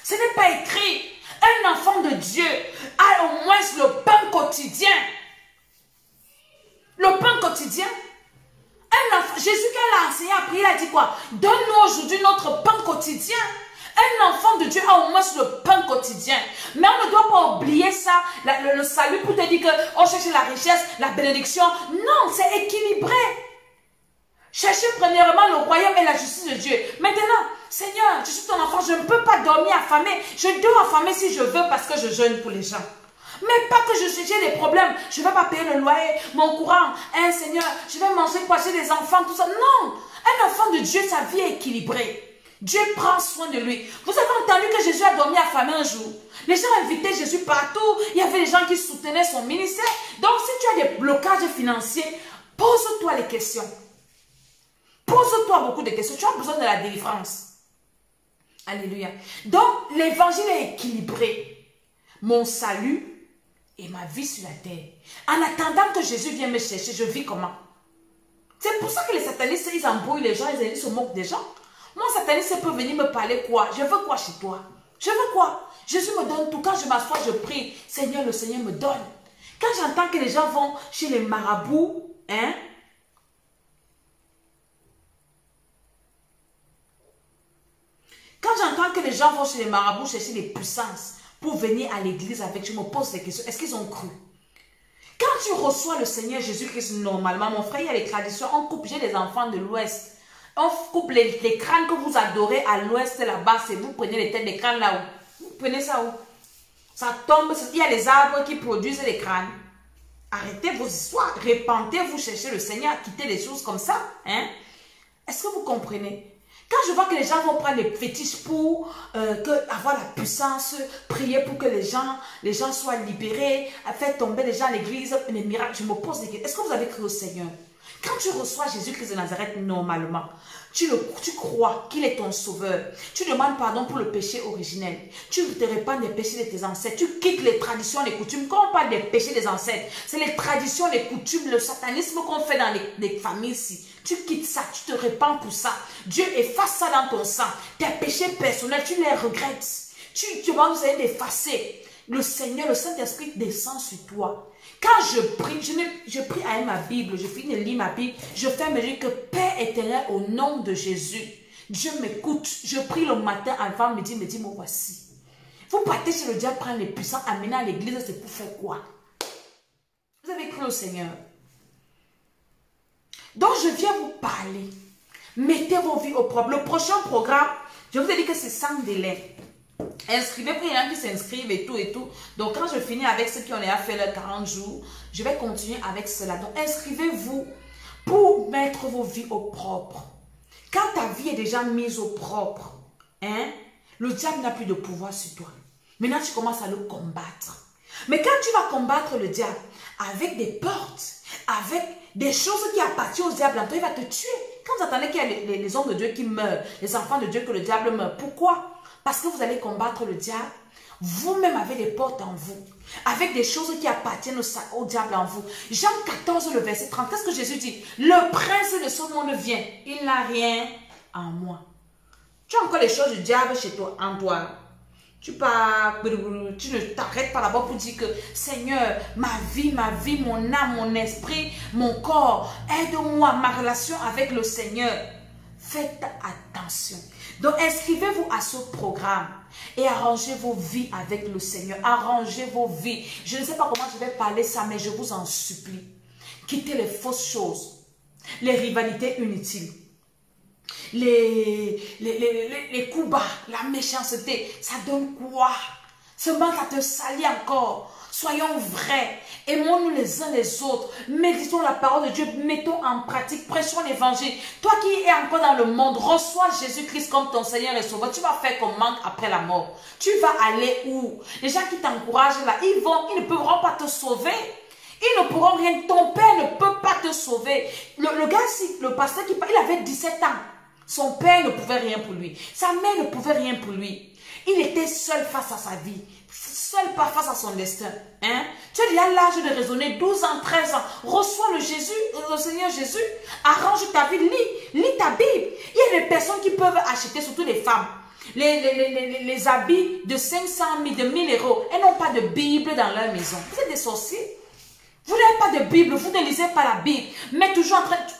Ce n'est pas écrit. Un enfant de Dieu a au moins le pain quotidien. Le pain quotidien. Jésus, quand il a enseigné à prier, il a dit quoi? Donne-nous aujourd'hui notre pain quotidien. Un enfant de Dieu a au moins le pain quotidien. Mais on ne doit pas oublier ça, le salut pour te dire qu'on cherche la richesse, la bénédiction. Non, c'est équilibré. Cherchez premièrement le royaume et la justice de Dieu. Maintenant, Seigneur, je suis ton enfant, je ne peux pas dormir affamé. Je dors affamé si je veux parce que je jeûne pour les gens. Mais pas que j'ai des problèmes. Je ne vais pas payer le loyer, mon courant. Hein, Seigneur, je vais manger pour acheter des enfants, tout ça. Non, un enfant de Dieu, sa vie est équilibrée. Dieu prend soin de lui. Vous avez entendu que Jésus a dormi affamé un jour. Les gens invitaient Jésus partout. Il y avait des gens qui soutenaient son ministère. Donc, si tu as des blocages financiers, pose-toi les questions. Pose-toi beaucoup de questions. Tu as besoin de la délivrance. Alléluia. Donc, l'évangile est équilibré. Mon salut et ma vie sur la terre. En attendant que Jésus vienne me chercher, je vis comment? C'est pour ça que les satanistes, ils embrouillent les gens, ils se moquent des gens. Mon sataniste peut venir me parler quoi? Je veux quoi chez toi? Je veux quoi? Jésus me donne tout. Quand je m'assois, je prie. Seigneur, le Seigneur me donne. Quand j'entends que les gens vont chez les marabouts, hein? Quand j'entends que les gens vont chez les marabouts chercher des puissances pour venir à l'église avec, je me pose des questions. Est-ce qu'ils ont cru? Quand tu reçois le Seigneur Jésus-Christ, normalement, mon frère, il y a les traditions. On coupe, j'ai des enfants de l'Ouest. On coupe les crânes que vous adorez à l'Ouest, là-bas. C'est vous prenez les têtes des crânes là-haut. Vous prenez ça où? Ça tombe. Il y a les arbres qui produisent les crânes. Arrêtez vos histoires. Répentez-vous, cherchez le Seigneur, quittez les choses comme ça. Hein? Est-ce que vous comprenez? Quand je vois que les gens vont prendre des fétiches pour avoir la puissance, prier pour que les gens soient libérés, faire tomber les gens à l'église, les miracles, je me pose des questions. Est-ce que vous avez cru au Seigneur? Quand tu reçois Jésus-Christ de Nazareth normalement, tu crois qu'il est ton sauveur. Tu demandes pardon pour le péché originel. Tu te répands des péchés de tes ancêtres. Tu quittes les traditions, les coutumes. Quand on parle des péchés des ancêtres, c'est les traditions, les coutumes, le satanisme qu'on fait dans les familles ici. Tu quittes ça, tu te répands pour ça. Dieu efface ça dans ton sang. Tes péchés personnels, tu les regrettes. Tu demandes au Seigneur d'effacer. Le Seigneur, le Saint-Esprit descend sur toi. Quand je prie, je prie avec ma Bible, je finis de lire ma Bible, je fais me dire que Père éternel, au nom de Jésus, Dieu m'écoute. Je prie le matin avant midi, me dit, me voici. Vous partez chez le diable, prendre les puissants, amener à l'église, c'est pour faire quoi? Vous avez cru au Seigneur. Donc je viens vous parler. Mettez vos vies au propre. Le prochain programme, je vous ai dit que c'est sans délai. Inscrivez-vous, il y en a qui s'inscrivent et tout et tout. Donc quand je finis avec ceux qui ont déjà fait leurs 40 jours, je vais continuer avec cela. Donc inscrivez-vous pour mettre vos vies au propre. Quand ta vie est déjà mise au propre, hein, le diable n'a plus de pouvoir sur toi. Maintenant tu commences à le combattre. Mais quand tu vas combattre le diable avec des portes, avec des choses qui appartiennent au diable, il va te tuer. Quand vous attendez qu'il y a les hommes de Dieu qui meurent, les enfants de Dieu que le diable meurt, pourquoi? Parce que vous allez combattre le diable, vous-même avez des portes en vous, avec des choses qui appartiennent au diable en vous. Jean 14, le verset 30, qu'est-ce que Jésus dit? Le prince de ce monde vient, il n'a rien en moi. Tu as encore les choses du diable chez toi, en toi. Tu ne t'arrêtes pas d'abord pour dire que Seigneur, ma vie, mon âme, mon esprit, mon corps, aide-moi, ma relation avec le Seigneur. Faites attention. Donc inscrivez-vous à ce programme et arrangez vos vies avec le Seigneur. Arrangez vos vies. Je ne sais pas comment je vais parler ça, mais je vous en supplie. Quittez les fausses choses. les rivalités inutiles, les coups bas, la méchanceté, ça donne quoi? Seulement ça te salit encore. Soyons vrais, aimons-nous les uns les autres, méditons la parole de Dieu, mettons en pratique, prêchons l'évangile. Toi qui es encore dans le monde, reçois Jésus-Christ comme ton Seigneur et Sauveur. Tu vas faire comment après la mort? Tu vas aller où? Les gens qui t'encouragent là, ils ne pourront pas te sauver. Ils ne pourront rien, ton père ne peut pas te sauver. Le gars, le pasteur qui parle, il avait 17 ans. Son père ne pouvait rien pour lui. Sa mère ne pouvait rien pour lui. Il était seul face à sa vie. Seul pas face à son destin. Hein? Tu as déjà l'âge de raisonner, 12 ans, 13 ans. Reçois le Seigneur Jésus. Arrange ta vie, lis ta Bible. Il y a des personnes qui peuvent acheter, surtout les femmes, les habits de 500 000, de 1000 euros. Elles n'ont pas de Bible dans leur maison. Vous êtes des sorciers. Vous n'avez pas de Bible, vous ne lisez pas la Bible. Mais toujours en train de...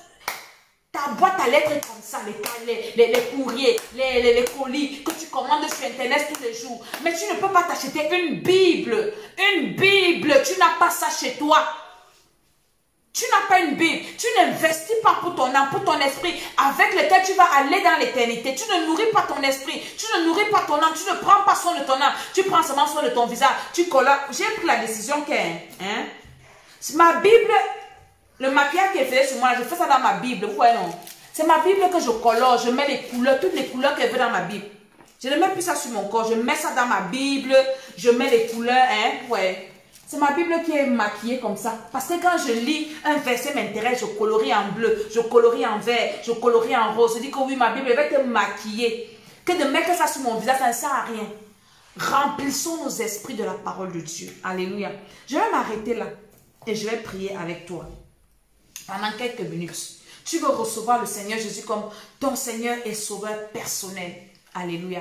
Ta boîte à lettres comme ça, les courriers, les colis que tu commandes sur Internet tous les jours. Mais tu ne peux pas t'acheter une Bible. Une Bible, tu n'as pas ça chez toi. Tu n'as pas une Bible. Tu n'investis pas pour ton âme, pour ton esprit, avec lequel tu vas aller dans l'éternité. Tu ne nourris pas ton esprit. Tu ne nourris pas ton âme. Tu ne prends pas soin de ton âme. Tu prends seulement soin de ton visage. Tu colores. J'ai pris la décision que... Hein? Ma Bible... Le maquillage qui est fait sur moi, je fais ça dans ma Bible. Vous voyez, non? C'est ma Bible que je colore. Je mets les couleurs, toutes les couleurs qu'elle veut dans ma Bible. Je ne mets plus ça sur mon corps. Je mets ça dans ma Bible. Je mets les couleurs. Hein? Ouais. C'est ma Bible qui est maquillée comme ça. Parce que quand je lis un verset m'intéresse, je colorie en bleu, je colorie en vert, je colorie en rose. Je dis que oui, ma Bible va être maquillée. Que de mettre ça sur mon visage, ça ne sert à rien. Remplissons nos esprits de la parole de Dieu. Alléluia. Je vais m'arrêter là et je vais prier avec toi. Pendant quelques minutes, tu veux recevoir le Seigneur Jésus comme ton Seigneur et Sauveur personnel. Alléluia.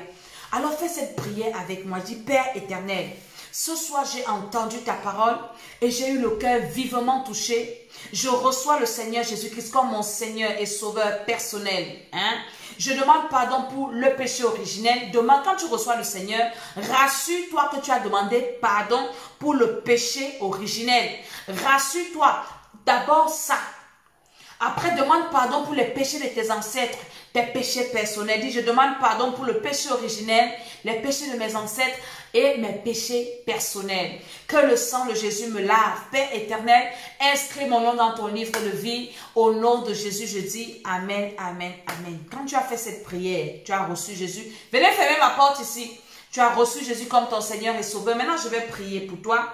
Alors fais cette prière avec moi. Dis, Père éternel, ce soir j'ai entendu ta parole et j'ai eu le cœur vivement touché. Je reçois le Seigneur Jésus-Christ comme mon Seigneur et Sauveur personnel. Hein? Je demande pardon pour le péché originel. Demain, quand tu reçois le Seigneur, rassure-toi que tu as demandé pardon pour le péché originel. Rassure-toi. D'abord ça. Après, demande pardon pour les péchés de tes ancêtres, tes péchés personnels. Dis, je demande pardon pour le péché originel, les péchés de mes ancêtres et mes péchés personnels. Que le sang de Jésus me lave. Père éternel, inscris mon nom dans ton livre de vie. Au nom de Jésus, je dis Amen, Amen, Amen. Quand tu as fait cette prière, tu as reçu Jésus. Venez fermer ma porte ici. Tu as reçu Jésus comme ton Seigneur et Sauveur. Maintenant, je vais prier pour toi.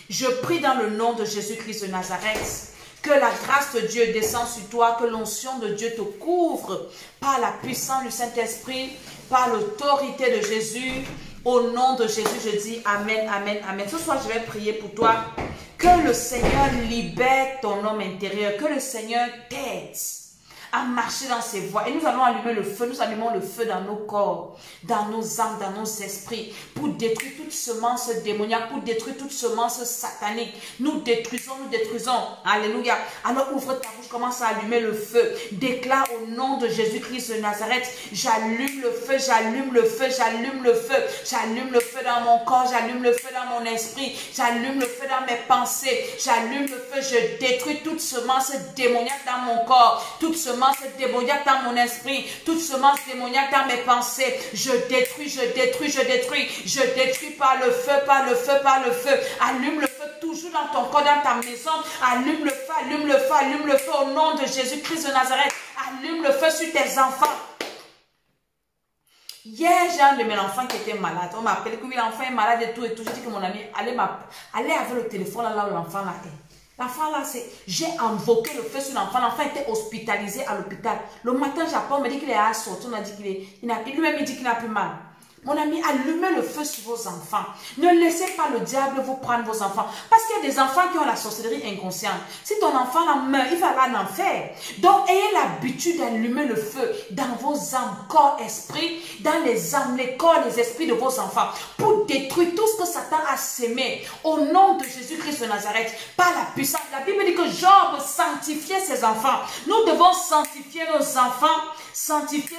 Je prie dans le nom de Jésus-Christ de Nazareth. Que la grâce de Dieu descende sur toi, que l'onction de Dieu te couvre par la puissance du Saint-Esprit, par l'autorité de Jésus. Au nom de Jésus, je dis Amen, Amen, Amen. Ce soir, je vais prier pour toi. Que le Seigneur libère ton homme intérieur, que le Seigneur t'aide à marcher dans ses voies. Et nous allons allumer le feu, nous allumons le feu dans nos corps, dans nos âmes, dans nos esprits, pour détruire toute semence démoniaque, pour détruire toute semence satanique. Nous détruisons, nous détruisons. Alléluia. Alors ouvre ta bouche, commence à allumer le feu. Déclare au nom de Jésus-Christ de Nazareth, j'allume le feu, j'allume le feu, j'allume le feu. J'allume le feu dans mon corps, j'allume le feu dans mon esprit, j'allume le feu dans mes pensées, j'allume le feu, je détruis toute semence démoniaque dans mon corps, toute semence démoniaque dans mon esprit, toute semence démoniaque dans mes pensées, je détruis, je détruis, je détruis, je détruis par le feu, par le feu, par le feu. Allume le feu toujours dans ton corps, dans ta maison, allume le feu, allume le feu, allume le feu au nom de Jésus-Christ de Nazareth, allume le feu sur tes enfants. Hier, j'ai un de mes enfants qui était malade. On m'a appelé que l'enfant est malade et tout. J'ai dit que mon ami, allez avec le téléphone là où l'enfant là est. L'enfant là, j'ai invoqué le feu sur l'enfant. L'enfant était hospitalisé à l'hôpital. Le matin, j'apprends, on me dit qu'il est à sortir. On a dit lui-même il dit qu'il n'a plus mal. Mon ami, allumez le feu sur vos enfants. Ne laissez pas le diable vous prendre vos enfants. Parce qu'il y a des enfants qui ont la sorcellerie inconsciente. Si ton enfant là meurt, il va aller en enfer. Donc, ayez l'habitude d'allumer le feu dans vos âmes, corps, esprit, dans les âmes, les corps, les esprits de vos enfants, pour détruire tout ce que Satan a sémé au nom de Jésus-Christ de Nazareth, par la puissance. La Bible dit que Job sanctifiait ses enfants. Nous devons sanctifier nos enfants, sanctifier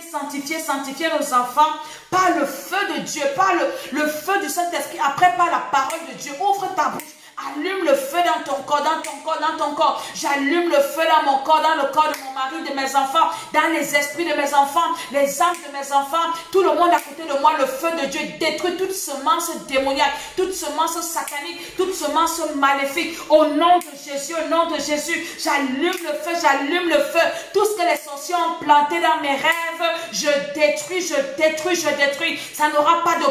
nos enfants par le feu de Dieu, par le feu du Saint-Esprit, après par la parole de Dieu. Ouvre ta bouche, Allume le feu dans ton corps, dans ton corps, dans ton corps. J'allume le feu dans mon corps, dans le corps de mon mari, de mes enfants, dans les esprits de mes enfants, les âmes de mes enfants, tout le monde à côté de moi. Le feu de Dieu détruit toute semence démoniaque, toute semence satanique, toute semence maléfique. Au nom de Jésus, au nom de Jésus, j'allume le feu, j'allume le feu. Tout ce que les sorciers ont planté dans mes rêves, je détruis, je détruis, je détruis. Ça n'aura pas de...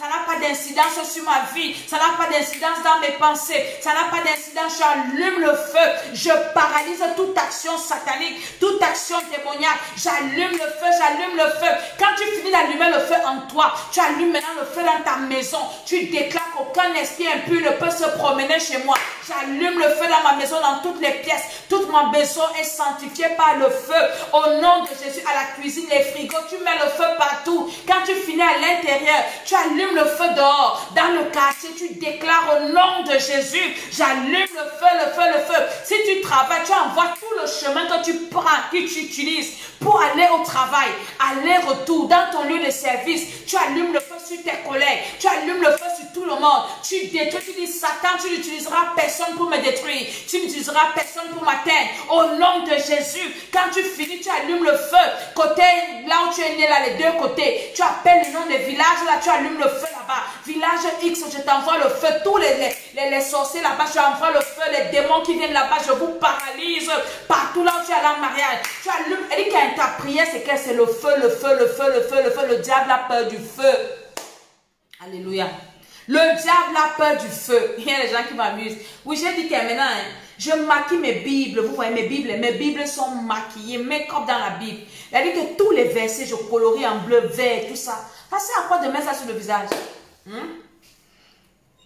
Ça n'a pas d'incidence sur ma vie. Ça n'a pas d'incidence dans mes pensées. Ça n'a pas d'incidence. J'allume le feu. Je paralyse toute action satanique, toute action démoniaque. J'allume le feu, j'allume le feu. Quand tu finis d'allumer le feu en toi, tu allumes maintenant le feu dans ta maison. Tu déclares qu'aucun esprit impur ne peut se promener chez moi. J'allume le feu dans ma maison, dans toutes les pièces. Toute ma maison est sanctifiée par le feu. Au nom de Jésus, à la cuisine, les frigos, tu mets le feu partout. Quand tu finis à l'intérieur, tu allumes le feu dehors. Dans le quartier, tu déclares au nom de Jésus, j'allume le feu, le feu, le feu. Si tu travailles, tu envoies tout le chemin que tu prends, que tu utilises pour aller au travail, aller-retour, dans ton lieu de service. Tu allumes le feu sur tes collègues. Tu allumes le feu sur tout le monde. Tu détruis, tu dis Satan, tu n'utiliseras personne pour me détruire. Tu n'utiliseras personne pour m'atteindre. Au nom de Jésus, quand tu finis, tu allumes le feu. Côté, là où tu es né, là, les deux côtés. Tu appelles le nom des villages, là, tu allumes le feu là-bas. Village X, je t'envoie le feu. Tous les sorciers là-bas, je t'envoie le feu. Les démons qui viennent là-bas, je vous paralyse. Partout là où tu es à la mariage. Tu allumes. Elle dit qu'à ta prière, c'est que c'est le feu, le feu, le feu, le feu, le feu. Le diable a peur du feu. Alléluia. Le diable a peur du feu. Il y a des gens qui m'amusent. Oui, j'ai dit que maintenant, hein, je maquille mes Bibles. Vous voyez mes Bibles sont maquillées, make-up dans la Bible. Il a dit que tous les versets, je colorie en bleu, vert, tout ça. Ça sert à quoi de mettre ça sur le visage?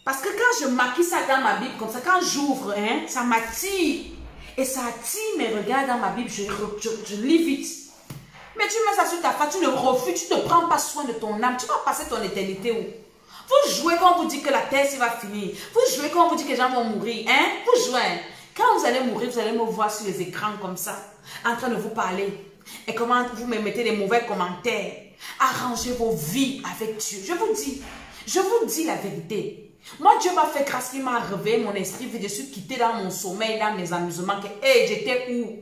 Parce que quand je maquille ça dans ma Bible, comme ça, quand j'ouvre, hein, ça m'attire. Et ça attire mes regards dans ma Bible. Je lis vite. Mais tu mets ça sur ta face, tu le refuses, tu ne prends pas soin de ton âme. Tu vas passer ton éternité où? Vous jouez quand on vous dit que la terre va finir. Vous jouez quand on vous dit que les gens vont mourir. Hein? Vous jouez. Quand vous allez mourir, vous allez me voir sur les écrans comme ça, en train de vous parler. Et comment vous me mettez des mauvais commentaires. Arrangez vos vies avec Dieu. Je vous dis la vérité. Moi, Dieu m'a fait grâce, il m'a réveillé mon esprit. Je suis quitté dans mon sommeil, dans mes amusements. Hey, j'étais où?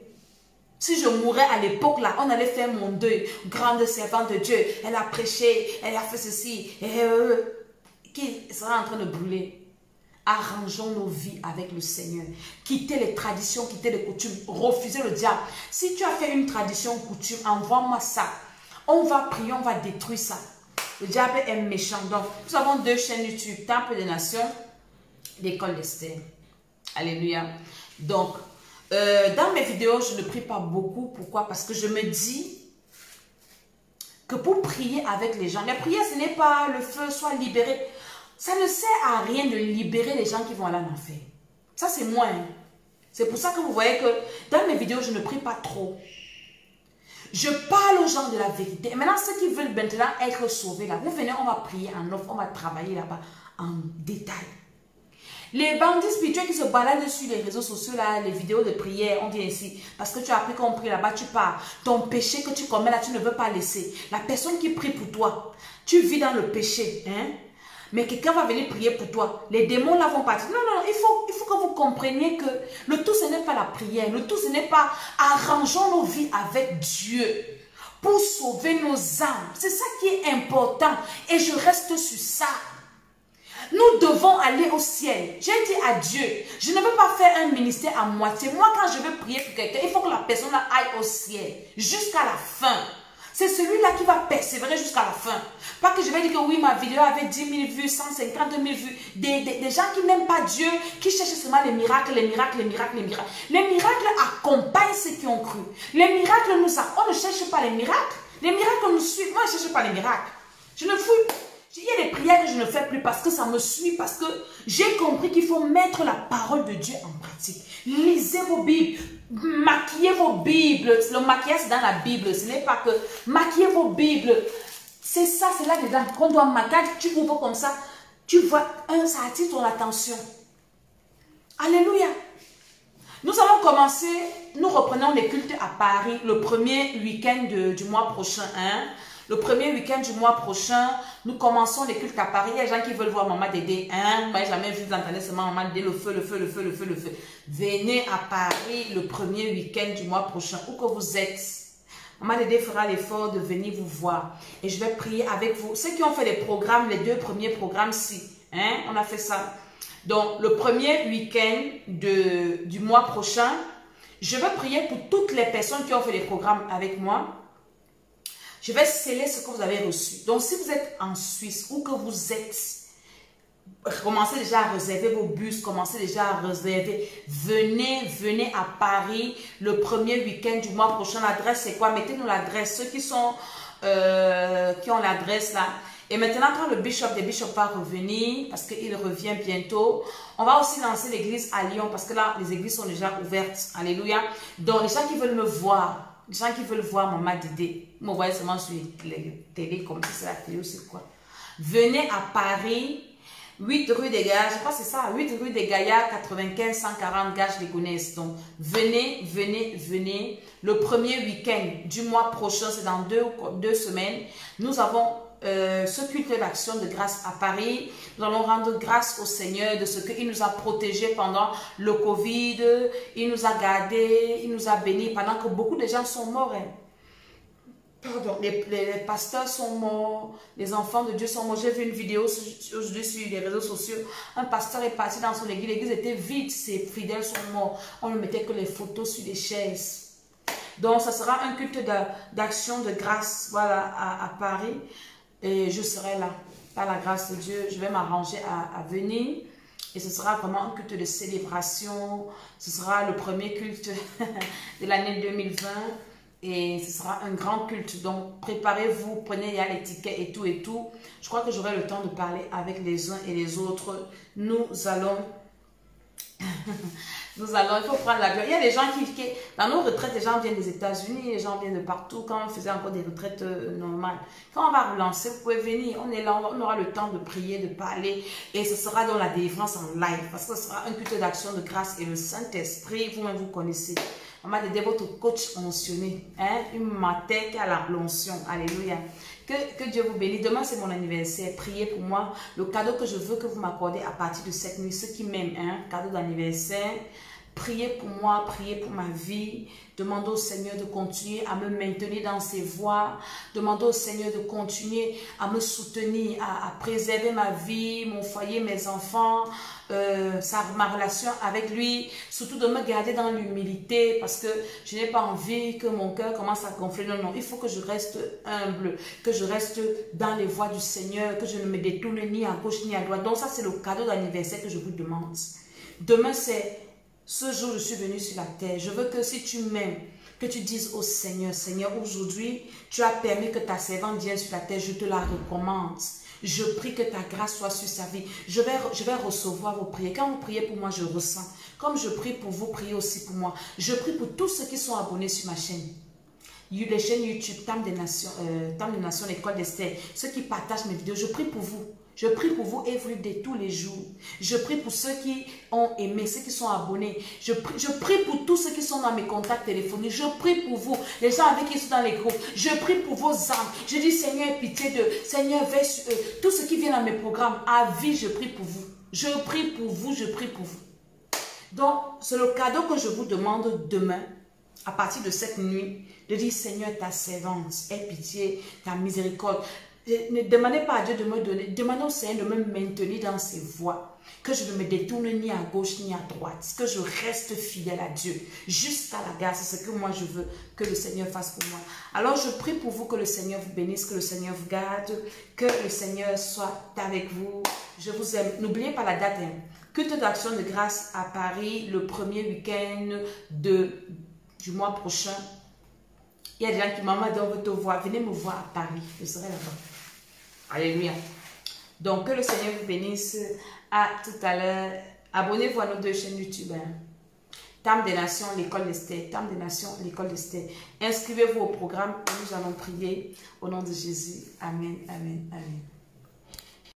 Si je mourais à l'époque là, on allait faire mon deuil. Grande servante de Dieu, elle a prêché, elle a fait ceci. Qui sera en train de brûler. Arrangeons nos vies avec le Seigneur. Quittez les traditions, quittez les coutumes. Refusez le diable. Si tu as fait une tradition, coutume, envoie-moi ça. On va prier, on va détruire ça. Le diable est méchant. Donc, nous avons 2 chaînes YouTube. Temple des Nations, l'école d'Esther. Alléluia. Donc, dans mes vidéos, je ne prie pas beaucoup. Pourquoi? Parce que je me dis que pour prier avec les gens, la prière, ce n'est pas le feu, soit libéré. Ça ne sert à rien de libérer les gens qui vont aller en enfer. Ça, c'est moi. Hein. C'est pour ça que vous voyez que dans mes vidéos, je ne prie pas trop. Je parle aux gens de la vérité. Et maintenant, ceux qui veulent maintenant être sauvés, là, vous venez, on va prier en offre, on va travailler là-bas en détail. Les bandits spirituels qui se baladent sur les réseaux sociaux, là, les vidéos de prière, on dit ainsi, parce que tu as appris qu'on prie là-bas, tu pars. Ton péché que tu commets là, tu ne veux pas laisser. La personne qui prie pour toi, tu vis dans le péché, hein? Mais quelqu'un va venir prier pour toi. Les démons là vont partir. Non, non, il faut que vous compreniez que le tout, ce n'est pas la prière. Le tout, ce n'est pas arrangeons nos vies avec Dieu pour sauver nos âmes. C'est ça qui est important. Et je reste sur ça. Nous devons aller au ciel. J'ai dit à Dieu, je ne veux pas faire un ministère à moitié. Moi, quand je veux prier pour quelqu'un, il faut que la personne aille au ciel jusqu'à la fin. C'est celui-là qui va persévérer jusqu'à la fin. Pas que je vais dire que oui, ma vidéo avait 10 000 vues, 150 000 vues. Des gens qui n'aiment pas Dieu, qui cherchent seulement les miracles, les miracles, les miracles, les miracles. Les miracles accompagnent ceux qui ont cru. Les miracles nous accompagnent. On ne cherche pas les miracles. Les miracles nous suivent. Moi, je ne cherche pas les miracles. Je ne fouille. Il y a des prières que je ne fais plus parce que ça me suit, parce que j'ai compris qu'il faut mettre la parole de Dieu en pratique. Lisez vos Bibles, maquillez vos Bibles. Le maquillage dans la Bible, ce n'est pas que maquillez vos Bibles. C'est ça, c'est là dedans qu'on doit maquiller. Tu ouvres comme ça, tu vois, ça attire ton attention. Alléluia. Nous allons commencer, nous reprenons les cultes à Paris le premier week-end du mois prochain, hein. Le premier week-end du mois prochain, nous commençons les cultes à Paris. Il y a des gens qui veulent voir Maman Dédé. Hein? Moi, jamais vu, vous entendez seulement Maman Dédé, le feu, le feu, le feu, le feu, le feu. Venez à Paris le premier week-end du mois prochain, où que vous êtes. Maman Dédé fera l'effort de venir vous voir. Et je vais prier avec vous. Ceux qui ont fait les programmes, les 2 premiers programmes-ci, hein? On a fait ça. Donc, le premier week-end du mois prochain, je vais prier pour toutes les personnes qui ont fait les programmes avec moi. Je vais sceller ce que vous avez reçu. Donc, si vous êtes en Suisse ou que vous êtes, commencez déjà à réserver vos bus, commencez déjà à réserver. Venez à Paris le premier week-end du mois prochain. L'adresse, c'est quoi? Mettez-nous l'adresse. Ceux qui ont l'adresse là. Et maintenant, quand le bishop des bishops va revenir, parce qu'il revient bientôt, on va aussi lancer l'église à Lyon, parce que là, les églises sont déjà ouvertes. Alléluia. Donc, les gens qui veulent me voir, les gens qui veulent voir Maman Dédé, vous me voyez seulement sur les télé, comme si c'est la télé ou c'est quoi. Venez à Paris, 8 rue des Gaillards, je crois que c'est ça, 8 rue des Gaillards, 95 140 Gages-les-Gonesse. Donc, venez. Le premier week-end du mois prochain, c'est dans 2 semaines, nous avons ce culte d'action de grâce à Paris. Nous allons rendre grâce au Seigneur de ce qu'il nous a protégés pendant le Covid. Il nous a gardés, il nous a bénis pendant que beaucoup de gens sont morts. Hein. Pardon, les pasteurs sont morts, les enfants de Dieu sont morts. J'ai vu une vidéo aujourd'hui sur les réseaux sociaux. Un pasteur est parti dans son église, l'église était vide, ses fidèles sont morts. On ne mettait que les photos sur les chaises. Donc, ça sera un culte d'action de grâce, voilà, à Paris. Et je serai là, par la grâce de Dieu, je vais m'arranger à venir. Et ce sera vraiment un culte de célébration. Ce sera le premier culte de l'année 2020. Et ce sera un grand culte. Donc, préparez-vous, prenez il y a les tickets et tout et tout. Je crois que j'aurai le temps de parler avec les uns et les autres. Nous allons... il faut prendre l'avion. Il y a des gens qui dans nos retraites, les gens viennent des États-Unis, les gens viennent de partout. Quand on faisait encore des retraites normales, quand on va relancer, vous pouvez venir. On est là, on aura le temps de prier, de parler. Et ce sera dans la délivrance en live. Parce que ce sera un culte d'action de grâce et le Saint-Esprit, vous-même vous connaissez. Maman Dédé, votre coach mentionné, hein? Une mater qui a la l'onction. Alléluia. Que Dieu vous bénisse. Demain, c'est mon anniversaire. Priez pour moi. Le cadeau que je veux que vous m'accordez à partir de cette nuit, ceux qui m'aiment, hein? Cadeau d'anniversaire. Priez pour moi, priez pour ma vie. Demandez au Seigneur de continuer à me maintenir dans ses voies. Demandez au Seigneur de continuer à me soutenir, à préserver ma vie, mon foyer, mes enfants, ma relation avec lui. Surtout de me garder dans l'humilité parce que je n'ai pas envie que mon cœur commence à gonfler. Non, non, il faut que je reste humble, que je reste dans les voies du Seigneur, que je ne me détourne ni à gauche ni à droite. Donc ça, c'est le cadeau d'anniversaire que je vous demande. Demain, c'est... Ce jour, je suis venue sur la terre. Je veux que si tu m'aimes, que tu dises au Seigneur, Seigneur, aujourd'hui, tu as permis que ta servante vienne sur la terre. Je te la recommande. Je prie que ta grâce soit sur sa vie. Je vais recevoir vos prières. Quand vous priez pour moi, je ressens. Comme je prie pour vous, priez aussi pour moi. Je prie pour tous ceux qui sont abonnés sur ma chaîne. Les chaînes YouTube, Tam des Nations, l'école d'Esther. Ceux qui partagent mes vidéos, je prie pour vous. Je prie pour vous everyday, tous les jours. Je prie pour ceux qui ont aimé, ceux qui sont abonnés. Je prie pour tous ceux qui sont dans mes contacts téléphoniques. Je prie pour vous, les gens avec qui sont dans les groupes. Je prie pour vos âmes. Je dis, Seigneur, pitié de... Seigneur, veille sur eux. Tous ceux qui viennent dans mes programmes, à vie, je prie pour vous. Je prie pour vous, je prie pour vous. Donc, c'est le cadeau que je vous demande demain, à partir de cette nuit, de dire, Seigneur, ta servante, aie pitié, ta miséricorde. Ne demandez pas à Dieu de me donner, demandez au Seigneur de me maintenir dans ses voies, que je ne me détourne ni à gauche ni à droite, que je reste fidèle à Dieu, jusqu'à la grâce, c'est ce que moi je veux que le Seigneur fasse pour moi. Alors je prie pour vous que le Seigneur vous bénisse, que le Seigneur vous garde, que le Seigneur soit avec vous. Je vous aime. N'oubliez pas la date, hein. Culte d'action de grâce à Paris, le premier week-end du mois prochain. Il y a des gens qui m'ont dit, on veut te voir, venez me voir à Paris, je serai là-bas. Alléluia. Donc, que le Seigneur vous bénisse. À tout à l'heure. Abonnez-vous à nos 2 chaînes YouTube. Hein. Tam des Nations, l'école d'Esther. Tam des Nations, l'école d'Esther. Inscrivez-vous au programme et nous allons prier au nom de Jésus. Amen, amen, amen.